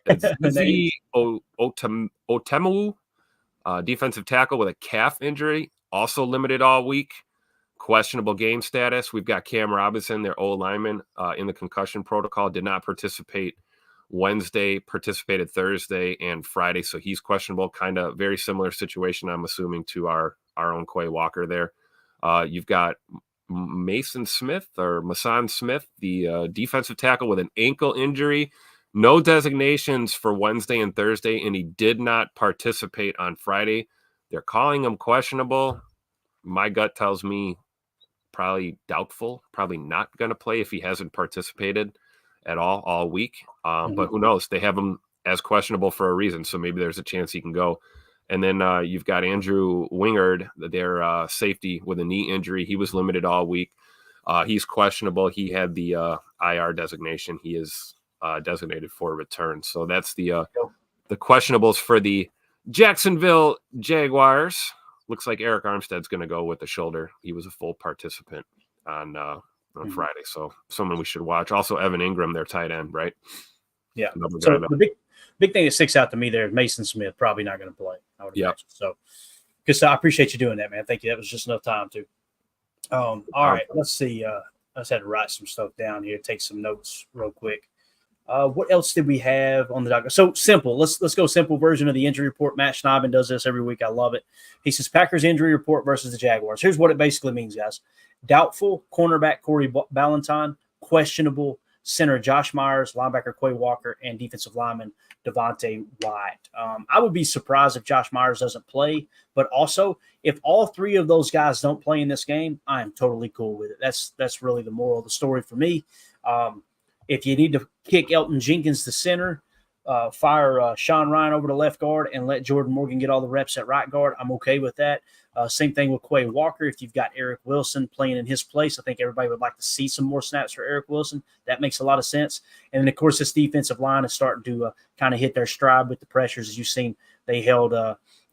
[SPEAKER 2] Otemu, defensive tackle with a calf injury, also limited all week. Questionable game status. We've got Cam Robinson, their old lineman, in the concussion protocol, did not participate Wednesday, participated Thursday and Friday, so he's questionable. Kind of very similar situation, I'm assuming, to our own Quay Walker there. You've got Mason Smith, the defensive tackle with an ankle injury. No designations for Wednesday and Thursday, and he did not participate on Friday. They're calling him questionable. My gut tells me probably doubtful, probably not going to play if he hasn't participated at all week. But who knows? They have him as questionable for a reason, so maybe there's a chance he can go. And then you've got Andrew Wingard, their safety with a knee injury. He was limited all week. He's questionable. He had the IR designation. He is designated for return. So that's the questionables for the Jacksonville Jaguars. Looks like Eric Armstead's going to go with the shoulder. He was a full participant on Friday, so someone we should watch. Also, Evan Ingram, their tight end, right?
[SPEAKER 1] Yeah. So the big thing that sticks out to me there is Mason Smith probably not going to play. I would imagine. So, because I appreciate you doing that, man. Thank you. That was just enough time too. All right, let's see. I just had to write some stuff down here. Take some notes real quick. What else did we have on the docket? So simple. Let's go simple version of the injury report. Matt Schneiden does this every week. I love it. He says Packers injury report versus the Jaguars. Here's what it basically means, guys. Doubtful cornerback Corey Ballantyne, questionable center Josh Myers, linebacker Quay Walker, and defensive lineman Devontae White. I would be surprised if Josh Myers doesn't play, but also if all three of those guys don't play in this game, I am totally cool with it. That's really the moral of the story for me. If you need to kick Elton Jenkins to center, fire Sean Ryan over to left guard and let Jordan Morgan get all the reps at right guard, I'm okay with that. Same thing with Quay Walker. If you've got Eric Wilson playing in his place, I think everybody would like to see some more snaps for Eric Wilson. That makes a lot of sense. And then, of course, this defensive line is starting to kind of hit their stride with the pressures. As you've seen, they held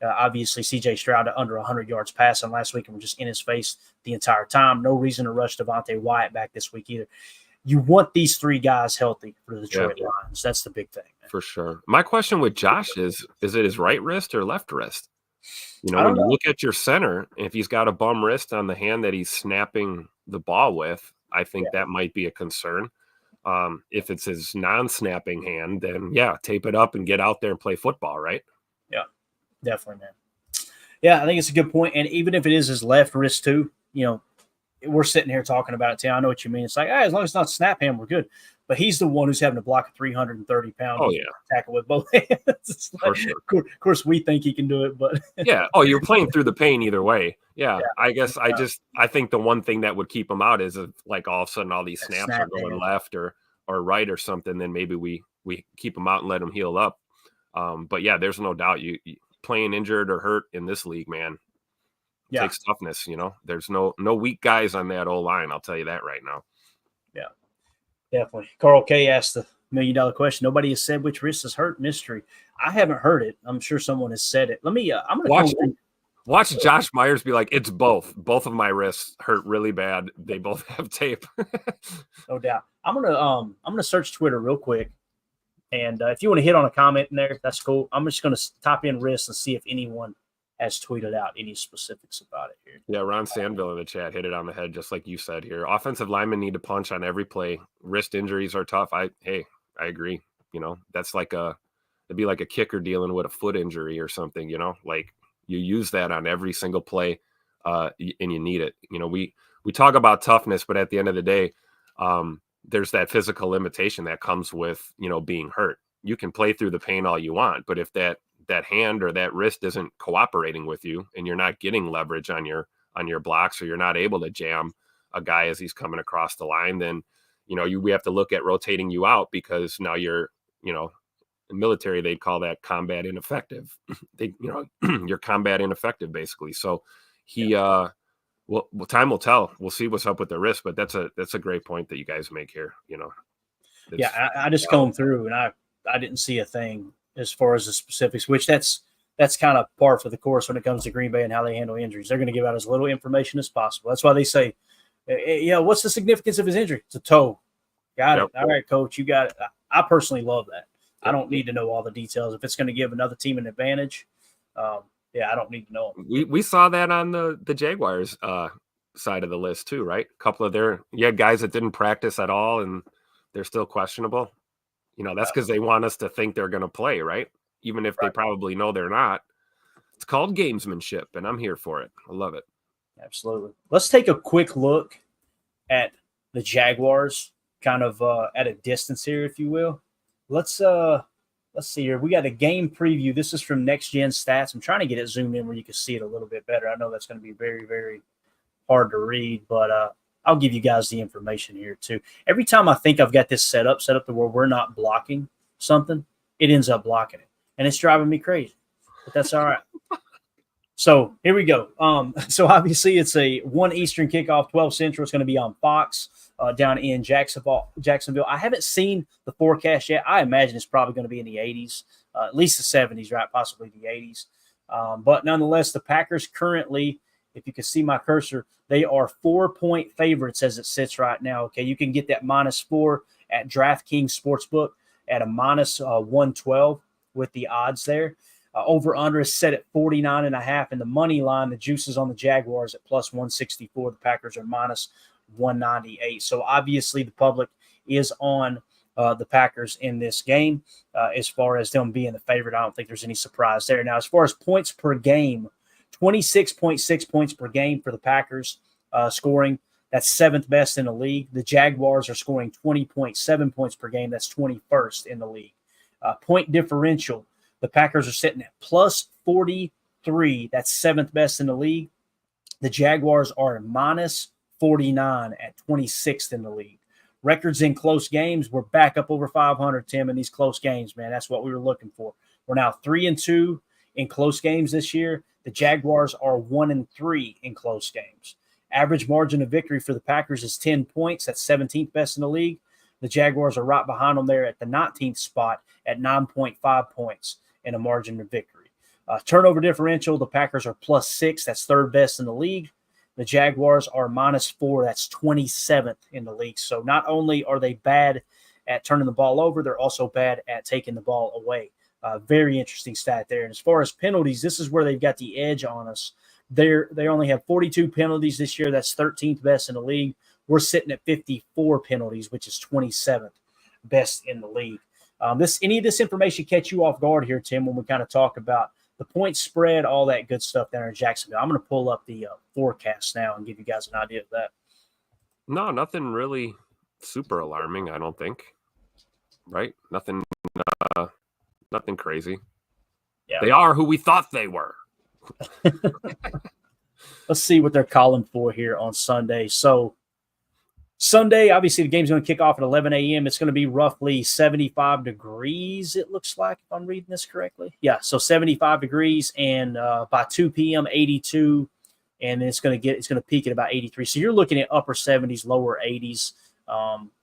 [SPEAKER 1] obviously C.J. Stroud to under 100 yards passing last week and were just in his face the entire time. No reason to rush Devontae Wyatt back this week either. You want these three guys healthy for the Detroit Lions. That's the big thing, man.
[SPEAKER 2] For sure. My question with Josh is it his right wrist or left wrist? You know, when you look at your center, if he's got a bum wrist on the hand that he's snapping the ball with, I think that might be a concern. If it's his non-snapping hand, then, tape it up and get out there and play football, right?
[SPEAKER 1] Yeah, definitely, man. Yeah, I think it's a good point. And even if it is his left wrist too, you know, we're sitting here talking about it, Tim. I know what you mean. It's like, as long as it's not snap hand, we're good. But he's the one who's having to block a 330-pound tackle with both hands. It's like,
[SPEAKER 2] sure.
[SPEAKER 1] Of course, we think he can do it, but
[SPEAKER 2] you're playing through the pain either way. I guess I think the one thing that would keep him out is if, like, all of a sudden all these snaps are going left or right or something, then maybe we keep him out and let him heal up. But there's no doubt you playing injured or hurt in this league, man. Takes toughness, you know. There's no weak guys on that O-line, I'll tell you that right now. Yeah,
[SPEAKER 1] definitely. Carl K asked the $1 million question. Nobody has said which wrist is hurt. Mystery. I haven't heard it. I'm sure someone has said it. Let me. I'm gonna
[SPEAKER 2] watch Josh Myers be like, it's both. Both of my wrists hurt really bad. They both have tape.
[SPEAKER 1] No doubt. I'm gonna search Twitter real quick, and if you want to hit on a comment in there, that's cool. I'm just gonna type in wrist and see if anyone has tweeted out any specifics about it here.
[SPEAKER 2] Yeah, Ron Sandville in the chat hit it on the head, just like you said here. Offensive linemen need to punch on every play. Wrist injuries are tough. I agree. You know, that's like it'd be like a kicker dealing with a foot injury or something, you know, like You use that on every single play, and you need it. We talk about toughness, but at the end of the day, there's that physical limitation that comes with, being hurt. You can play through the pain all you want, but if that hand or that wrist isn't cooperating with you and you're not getting leverage on your blocks, or you're not able to jam a guy as he's coming across the line, then, we have to look at rotating you out, because now you're, in military, they'd call that combat ineffective. You're combat ineffective basically. So well, time will tell. We'll see what's up with the wrist, but that's a great point that you guys make here.
[SPEAKER 1] I just combed through and I didn't see a thing as far as the specifics, which that's kind of par for the course when it comes to Green Bay and how they handle injuries. They're going to give out as little information as possible. That's why they say, what's the significance of his injury? It's a toe. Got it. All right, coach, you got it. I personally love that. I don't need to know all the details. If it's going to give another team an advantage, I don't need to know them.
[SPEAKER 2] We saw that on the Jaguars side of the list too, right? A couple of guys that didn't practice at all and they're still questionable. That's because they want us to think they're going to play, right? Even if they probably know they're not. It's called gamesmanship, and I'm here for it. I love it.
[SPEAKER 1] Absolutely. Let's take a quick look at the Jaguars, kind of at a distance here, if you will. Let's see here. We got a game preview. This is from Next Gen Stats. I'm trying to get it zoomed in where you can see it a little bit better. I know that's going to be very, very hard to read, but I'll give you guys the information here too. Every time I think I've got this set up to where we're not blocking something, it ends up blocking it. And it's driving me crazy, but that's all right. So here we go. So obviously it's a 1 Eastern kickoff, 12 Central. It's going to be on Fox down in Jacksonville. I haven't seen the forecast yet. I imagine it's probably going to be in the 80s, at least the 70s, right? Possibly the 80s. But nonetheless, the Packers currently, if you can see my cursor, they are 4-point favorites as it sits right now. Okay, you can get that -4 at DraftKings Sportsbook at a -112 with the odds there. Over-under is set at 49.5, and the money line, the juice is on the Jaguars at +164. The Packers are -198. So obviously the public is on the Packers in this game. As far as them being the favorite, I don't think there's any surprise there. Now, as far as points per game, 26.6 points per game for the Packers scoring. That's 7th best in the league. The Jaguars are scoring 20.7 points per game. That's 21st in the league. Point differential, the Packers are sitting at +43. That's 7th best in the league. The Jaguars are -49 at 26th in the league. Records in close games, we're back up over 500, Tim, in these close games, man. That's what we were looking for. We're now 3-2 in close games this year. The Jaguars are 1-3 in close games. Average margin of victory for the Packers is 10 points. That's 17th best in the league. The Jaguars are right behind them there at the 19th spot at 9.5 points in a margin of victory. Turnover differential, the Packers are +6. That's 3rd best in the league. The Jaguars are -4. That's 27th in the league. So not only are they bad at turning the ball over, they're also bad at taking the ball away. Very interesting stat there. And as far as penalties, this is where they've got the edge on us. They only have 42 penalties this year. That's 13th best in the league. We're sitting at 54 penalties, which is 27th best in the league. Any of this information catch you off guard here, Tim, when we kind of talk about the point spread, all that good stuff down in Jacksonville? I'm going to pull up the forecast now and give you guys an idea of that.
[SPEAKER 2] No, nothing really super alarming, I don't think. Right? Nothing crazy. Yeah. They are who we thought they were.
[SPEAKER 1] Let's see what they're calling for here on Sunday. So Sunday, obviously the game's going to kick off at 11 a.m. It's going to be roughly 75 degrees, it looks like, if I'm reading this correctly. Yeah, so 75 degrees, and by 2 p.m., 82, and then it's going to peak at about 83. So you're looking at upper 70s, lower 80s.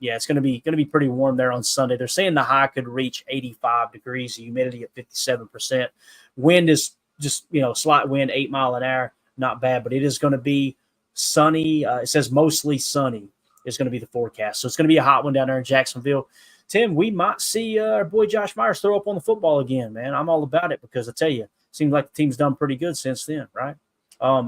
[SPEAKER 1] It's going to be pretty warm there on Sunday. They're saying the high could reach 85 degrees, the humidity at 57%. Wind is just, slight wind, 8 mile an hour, not bad, but it is going to be sunny. It says mostly sunny is going to be the forecast. So it's going to be a hot one down there in Jacksonville. Tim, we might see our boy Josh Myers throw up on the football again, man. I'm all about it because I tell you, it seems like the team's done pretty good since then, right?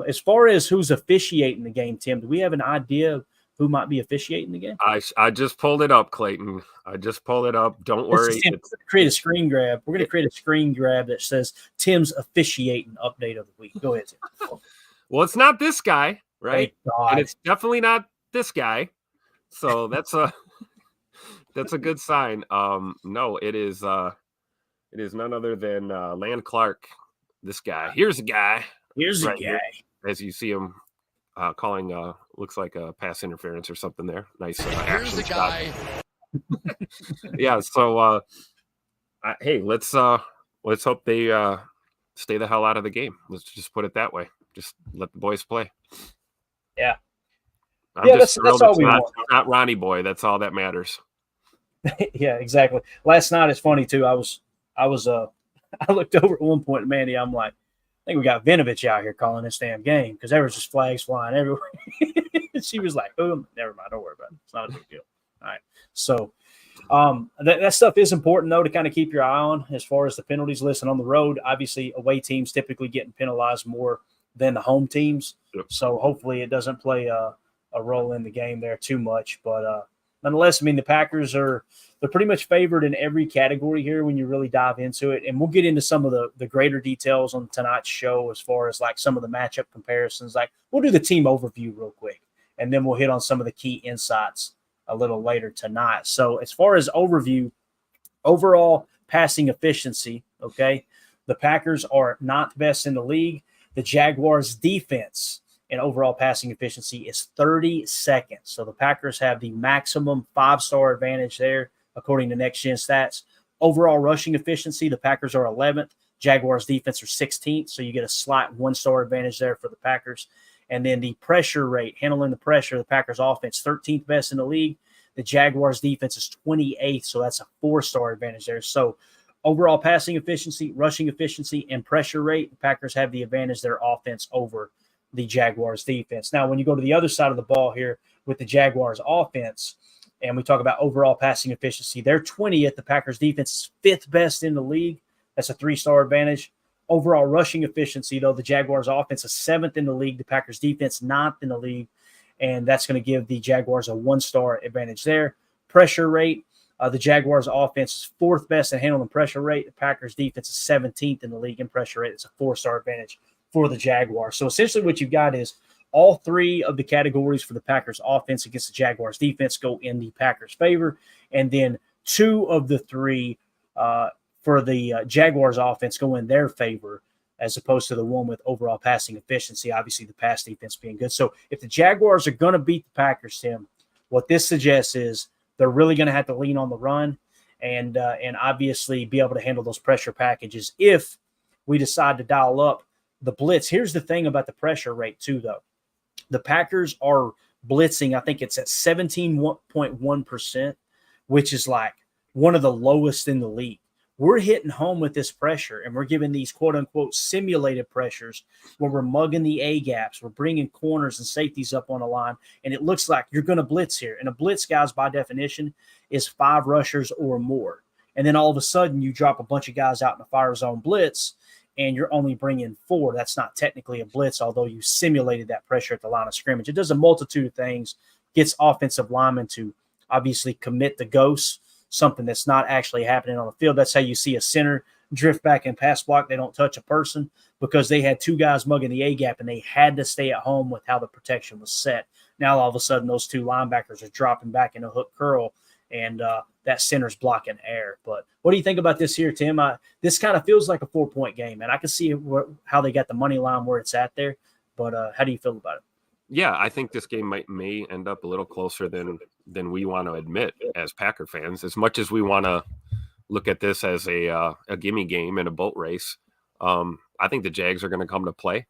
[SPEAKER 1] As far as who's officiating the game, Tim, do we have an idea who might be officiating the game?
[SPEAKER 2] I just pulled it up, Clayton. I just pulled it up. Don't worry.
[SPEAKER 1] Create a screen grab. We're going to create a screen grab that says Tim's officiating update of the week. Go ahead, Tim.
[SPEAKER 2] Well, it's not this guy, right?
[SPEAKER 1] God.
[SPEAKER 2] And it's definitely not this guy. So that's a good sign. No, it is none other than Land Clark. This guy. Here's a guy.
[SPEAKER 1] Here's
[SPEAKER 2] right
[SPEAKER 1] a guy.
[SPEAKER 2] here, as you see him calling looks like a pass interference or something there. Nice
[SPEAKER 5] Here's the guy.
[SPEAKER 2] Yeah, so hey, let's hope they stay the hell out of the game. Let's just put it that way. Just let the boys play.
[SPEAKER 1] Yeah.
[SPEAKER 2] I'm just
[SPEAKER 1] that's all we want.
[SPEAKER 2] Not Ronnie Boy. That's all that matters.
[SPEAKER 1] Yeah, exactly. Last night is funny too. I looked over at one point, Mandy. I'm like, I think we got Vinovich out here calling this damn game because there was just flags flying everywhere. She was like, "Oh, never mind. Don't worry about it. It's not a big deal." All right. So that stuff is important though to kind of keep your eye on as far as the penalties list. And on the road, obviously, away teams typically getting penalized more than the home teams.
[SPEAKER 2] Yep.
[SPEAKER 1] So hopefully, it doesn't play a role in the game there too much. But nonetheless, I mean, the Packers they're pretty much favored in every category here when you really dive into it. And we'll get into some of the greater details on tonight's show as far as like some of the matchup comparisons. Like we'll do the team overview real quick, and then we'll hit on some of the key insights a little later tonight. So as far as overview, overall passing efficiency, okay, the Packers are not the best in the league. The Jaguars defense and overall passing efficiency is 32nd. So the Packers have the maximum 5-star advantage there, according to Next Gen Stats. Overall rushing efficiency, the Packers are 11th. Jaguars defense are 16th. So you get a slight 1-star advantage there for the Packers. And then the pressure rate, handling the pressure, the Packers offense, 13th best in the league. The Jaguars defense is 28th. So that's a 4-star advantage there. So overall passing efficiency, rushing efficiency, and pressure rate, the Packers have the advantage their offense over the Jaguars defense. Now, when you go to the other side of the ball here with the Jaguars offense, and we talk about overall passing efficiency, they're 20th. The Packers defense is 5th best in the league. That's a 3-star advantage. Overall rushing efficiency, though, the Jaguars offense is 7th in the league. The Packers defense 9th in the league, and that's going to give the Jaguars a 1-star advantage there. Pressure rate, the Jaguars offense is 4th best in handling pressure rate. The Packers defense is 17th in the league in pressure rate. It's a 4-star advantage for the Jaguars. So essentially what you've got is all 3 of the categories for the Packers offense against the Jaguars defense go in the Packers' favor. And then 2 of the 3 for the Jaguars offense go in their favor, as opposed to the one with overall passing efficiency, obviously the pass defense being good. So if the Jaguars are going to beat the Packers, Tim, what this suggests is they're really going to have to lean on the run and obviously be able to handle those pressure packages if we decide to dial up the blitz. Here's the thing about the pressure rate too, though. The Packers are blitzing, I think it's at 17.1%, which is like one of the lowest in the league. We're hitting home with this pressure, and we're giving these quote-unquote simulated pressures where we're mugging the A-gaps. We're bringing corners and safeties up on the line, and it looks like you're going to blitz here. And a blitz, guys, by definition, is 5 rushers or more. And then all of a sudden, you drop a bunch of guys out in a fire zone blitz, and you're only bringing 4. That's not technically a blitz, although you simulated that pressure at the line of scrimmage. It does a multitude of things, gets offensive linemen to obviously commit the ghosts, something that's not actually happening on the field. That's how you see a center drift back and pass block. They don't touch a person because they had 2 guys mugging the A-gap, and they had to stay at home with how the protection was set. Now, all of a sudden, those 2 linebackers are dropping back in a hook curl, and that center's blocking air. But what do you think about this here, Tim? This kind of feels like a 4-point game, and I can see how they got the money line where it's at there. But how do you feel about it?
[SPEAKER 2] Yeah, I think this game may end up a little closer than we want to admit as Packer fans. As much as we want to look at this as a gimme game and a boat race, I think the Jags are going to come to play,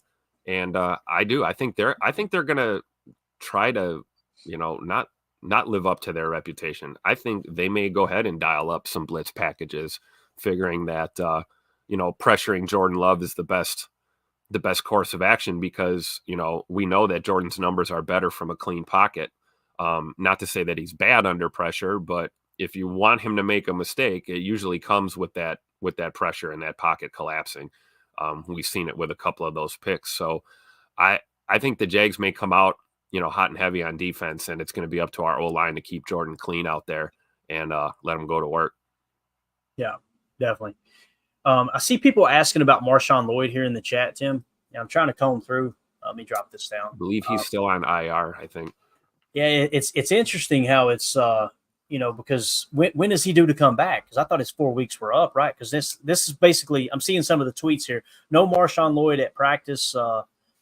[SPEAKER 2] and I do. I think they're going to try to, not live up to their reputation. I think they may go ahead and dial up some blitz packages, figuring that pressuring Jordan Love is the best course of action because we know that Jordan's numbers are better from a clean pocket. Not to say that he's bad under pressure, but if you want him to make a mistake, it usually comes with that pressure and that pocket collapsing. We've seen it with a couple of those picks. So I think the Jags may come out hot and heavy on defense, and it's going to be up to our O-line to keep Jordan clean out there and let him go to work.
[SPEAKER 1] Yeah, definitely. I see people asking about Marshawn Lloyd here in the chat, Tim. I'm trying to comb through. Let me drop this down.
[SPEAKER 2] I believe he's still on IR, I think.
[SPEAKER 1] Yeah, it's interesting how it's because when is he due to come back? Because I thought his 4 weeks were up, right? Because this is basically, I'm seeing some of the tweets here. No Marshawn Lloyd at practice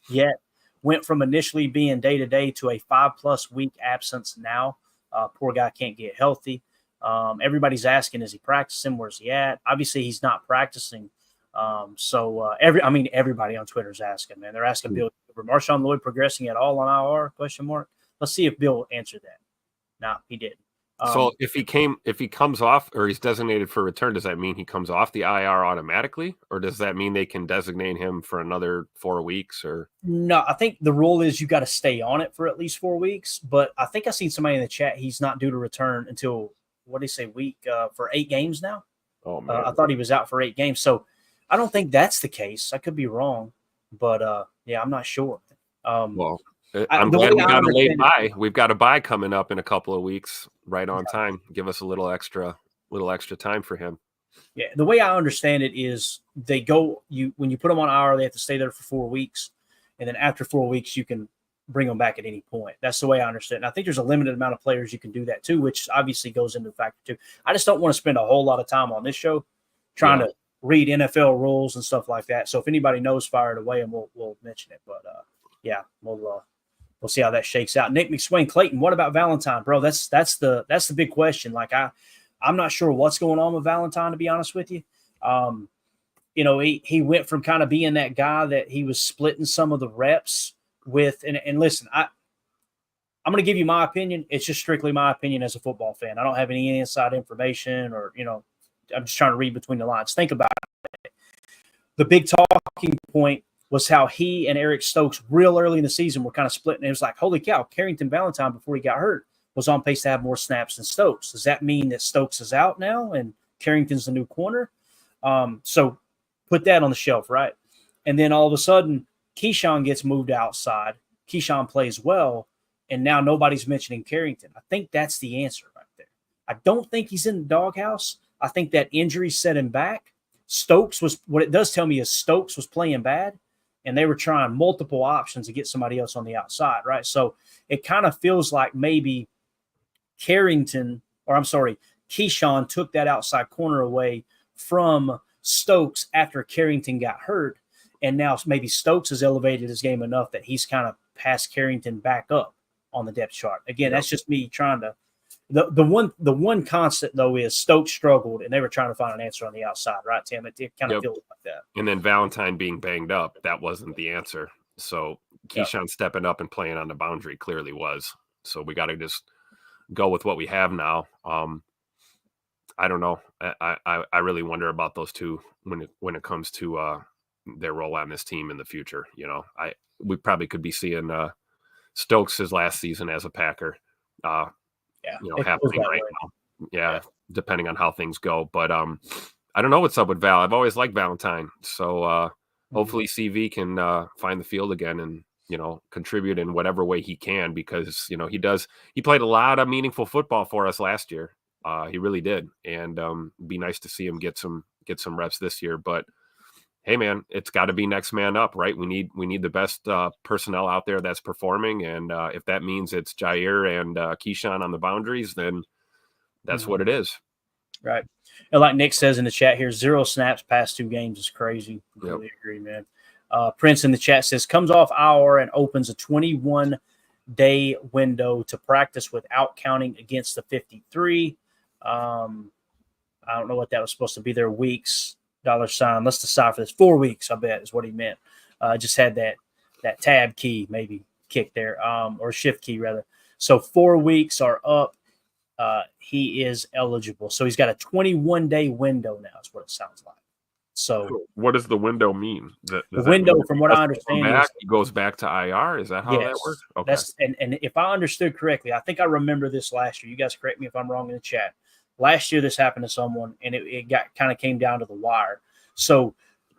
[SPEAKER 1] yet. Went from initially being day to day to a 5+ week absence now. Poor guy can't get healthy. Everybody's asking, is he practicing? Where's he at? Obviously, he's not practicing. Everybody on Twitter is asking, man. They're asking Bill, Marshawn Lloyd progressing at all on IR? ? Let's see if Bill answered that. No, he didn't.
[SPEAKER 2] So if he comes off or he's designated for return, does that mean he comes off the IR automatically, or does that mean they can designate him for another 4 weeks? Or
[SPEAKER 1] no, I think the rule is you got to stay on it for at least 4 weeks. But I think I seen somebody in the chat. He's not due to return until for 8 games now.
[SPEAKER 2] Oh man,
[SPEAKER 1] I thought he was out for 8 games. So I don't think that's the case. I could be wrong, but I'm not sure.
[SPEAKER 2] Well, I'm glad we got a late bye. We've got a bye coming up in a couple of weeks, right on time. Give us a little extra time for him.
[SPEAKER 1] Yeah, the way I understand it is when you put them on IR, they have to stay there for 4 weeks, and then after 4 weeks, you can bring them back at any point. That's the way I understand it. And I think there's a limited amount of players you can do that too, which obviously goes into the factor too. I just don't want to spend a whole lot of time on this show trying to read NFL rules and stuff like that. So if anybody knows, fire it away, and we'll mention it. But we'll see how that shakes out. Nick McSwain Clayton, what about Valentine, bro? That's the big question. Like I'm not sure what's going on with Valentine, to be honest with you. He went from kind of being that guy that he was splitting some of the reps with. And listen, I'm going to give you my opinion. It's just strictly my opinion as a football fan. I don't have any inside information or, I'm just trying to read between the lines. Think about it. The big talking point was how he and Eric Stokes real early in the season were kind of splitting. It was like, holy cow, Carrington Valentine, before he got hurt, was on pace to have more snaps than Stokes. Does that mean that Stokes is out now and Carrington's the new corner? So put that on the shelf, right? And then all of a sudden, Keyshawn gets moved outside. Keyshawn plays well, and now nobody's mentioning Carrington. I think that's the answer right there. I don't think he's in the doghouse. I think that injury set him back. What it does tell me is Stokes was playing bad, and they were trying multiple options to get somebody else on the outside, right? So it kind of feels like maybe Keyshawn took that outside corner away from Stokes after Carrington got hurt, and now maybe Stokes has elevated his game enough that he's kind of passed Carrington back up on the depth chart. Again, that's just me trying to the one constant, though, is Stokes struggled, and they were trying to find an answer on the outside, right, Tim? It kind of feels like that.
[SPEAKER 2] And then Valentine being banged up, that wasn't the answer. So Keyshawn stepping up and playing on the boundary clearly was. So we got to just go with what we have now. I don't know. I really wonder about those two when it comes to their role on this team in the future. We probably could be seeing Stokes' his last season as a Packer. Happening right now. Yeah, depending on how things go. But I don't know what's up with Val. I've always liked Valentine. So hopefully CV can find the field again and, contribute in whatever way he can, because, he played a lot of meaningful football for us last year. He really did. And it'd be nice to see him get some reps this year. But hey, man, it's got to be next man up, right? We need the best personnel out there that's performing, and if that means it's Jair and Keyshawn on the boundaries, then that's what it is.
[SPEAKER 1] Right. And like Nick says in the chat here, 0 snaps past 2 games is crazy. Completely agree, man. Prince in the chat says, comes off IR and opens a 21-day window to practice without counting against the 53. I don't know what that was supposed to be. Their weeks. $. Let's decipher this. 4 weeks, I bet, is what he meant. Just had that tab key maybe kicked there, or shift key rather. So 4 weeks are up. He is eligible. So he's got a 21-day window now is what it sounds like. So
[SPEAKER 2] what does the window mean?
[SPEAKER 1] The window, from what I understand,
[SPEAKER 2] he goes back to IR. Is that how that works? Okay.
[SPEAKER 1] And if I understood correctly, I think I remember this last year. You guys correct me if I'm wrong in the chat. Last year, this happened to someone, and it came down to the wire. So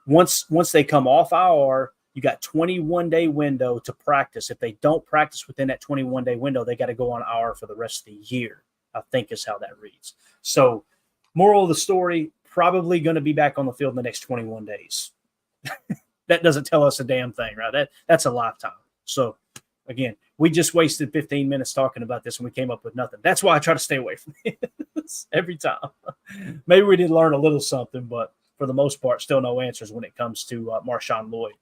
[SPEAKER 1] once they come off IR, You got 21-day window to practice. If they don't practice within that 21-day window, they got to go on IR for the rest of the year, I think is how that reads. So moral of the story, probably going to be back on the field in the next 21 days. That doesn't tell us a damn thing, right? That's a lifetime. So, again, we just wasted 15 minutes talking about this and we came up with nothing. That's why I try to stay away from this every time. Maybe we did learn a little something, but for the most part, still no answers when it comes to Marshawn Lloyd.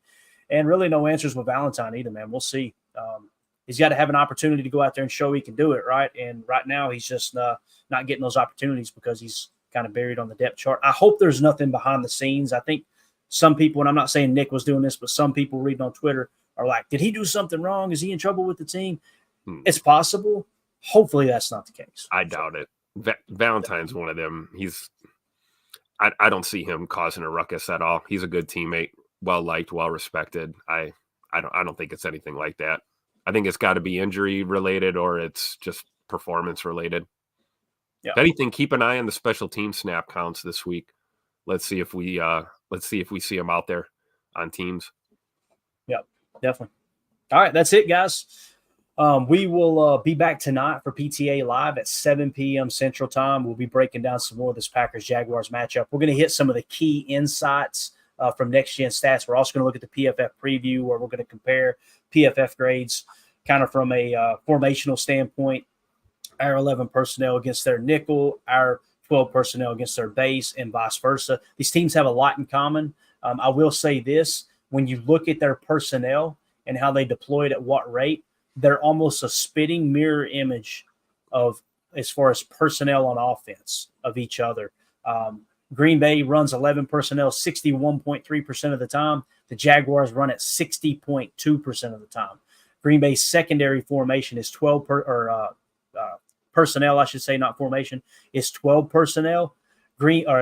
[SPEAKER 1] And really no answers with Valentine either, man. We'll see. He's got to have an opportunity to go out there and show he can do it, right? And right now he's just not getting those opportunities because he's kind of buried on the depth chart. I hope there's nothing behind the scenes. I think some people, and I'm not saying Nick was doing this, but some people reading on Twitter are like, did he do something wrong? Is he in trouble with the team? It's possible. Hopefully that's not the case.
[SPEAKER 2] I doubt it. Valentine's one of them. I don't see him causing a ruckus at all. He's a good teammate, well liked, well respected. I don't think it's anything like that. I think it's got to be injury related or it's just performance related.
[SPEAKER 1] Yeah.
[SPEAKER 2] If anything, keep an eye on the special team snap counts this week. Let's see if we see him out there on teams.
[SPEAKER 1] Yep, definitely. All right, that's it, guys. We will be back tonight for PTA Live at 7 p.m. Central Time. We'll be breaking down some more of this Packers-Jaguars matchup. We're going to hit some of the key insights from Next Gen Stats. We're also going to look at the PFF preview where we're going to compare PFF grades kind of from a formational standpoint, our 11 personnel against their nickel, our 12 personnel against their base, and vice versa. These teams have a lot in common. I will say this, when you look at their personnel and how they deployed at what rate, they're almost a spitting mirror image of as far as personnel on offense of each other. Green Bay runs 11 personnel 61.3% of the time. The Jaguars run at 60.2% of the time. Green Bay's secondary formation is 12 personnel, I should say, not formation, is 12 personnel.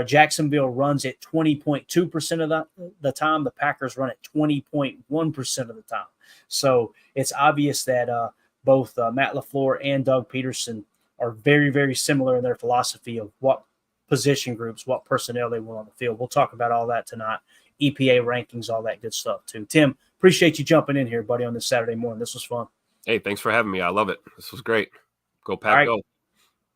[SPEAKER 1] Jacksonville runs at 20.2% of the time. The Packers run at 20.1% of the time. So it's obvious that both Matt LaFleur and Doug Peterson are very, very similar in their philosophy of what position groups, what personnel they want on the field. We'll talk about all that tonight. EPA rankings, all that good stuff too. Tim, appreciate you jumping in here, buddy, on this Saturday morning. This was fun.
[SPEAKER 2] Hey, thanks for having me. I love it. This was great. Go Pack, go.
[SPEAKER 1] All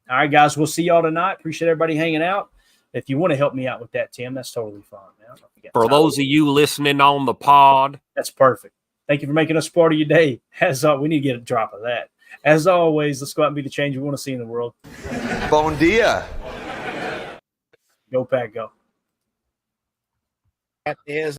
[SPEAKER 1] right, guys. We'll see y'all tonight. Appreciate everybody hanging out. If you want to help me out with that, Tim, that's totally fine, man.
[SPEAKER 2] For those of you listening on the pod.
[SPEAKER 1] That's perfect. Thank you for making us part of your day. We need to get a drop of that. As always, let's go out and be the change we want to see in the world.
[SPEAKER 6] Bon dia.
[SPEAKER 1] Go Pack, go.
[SPEAKER 5] That is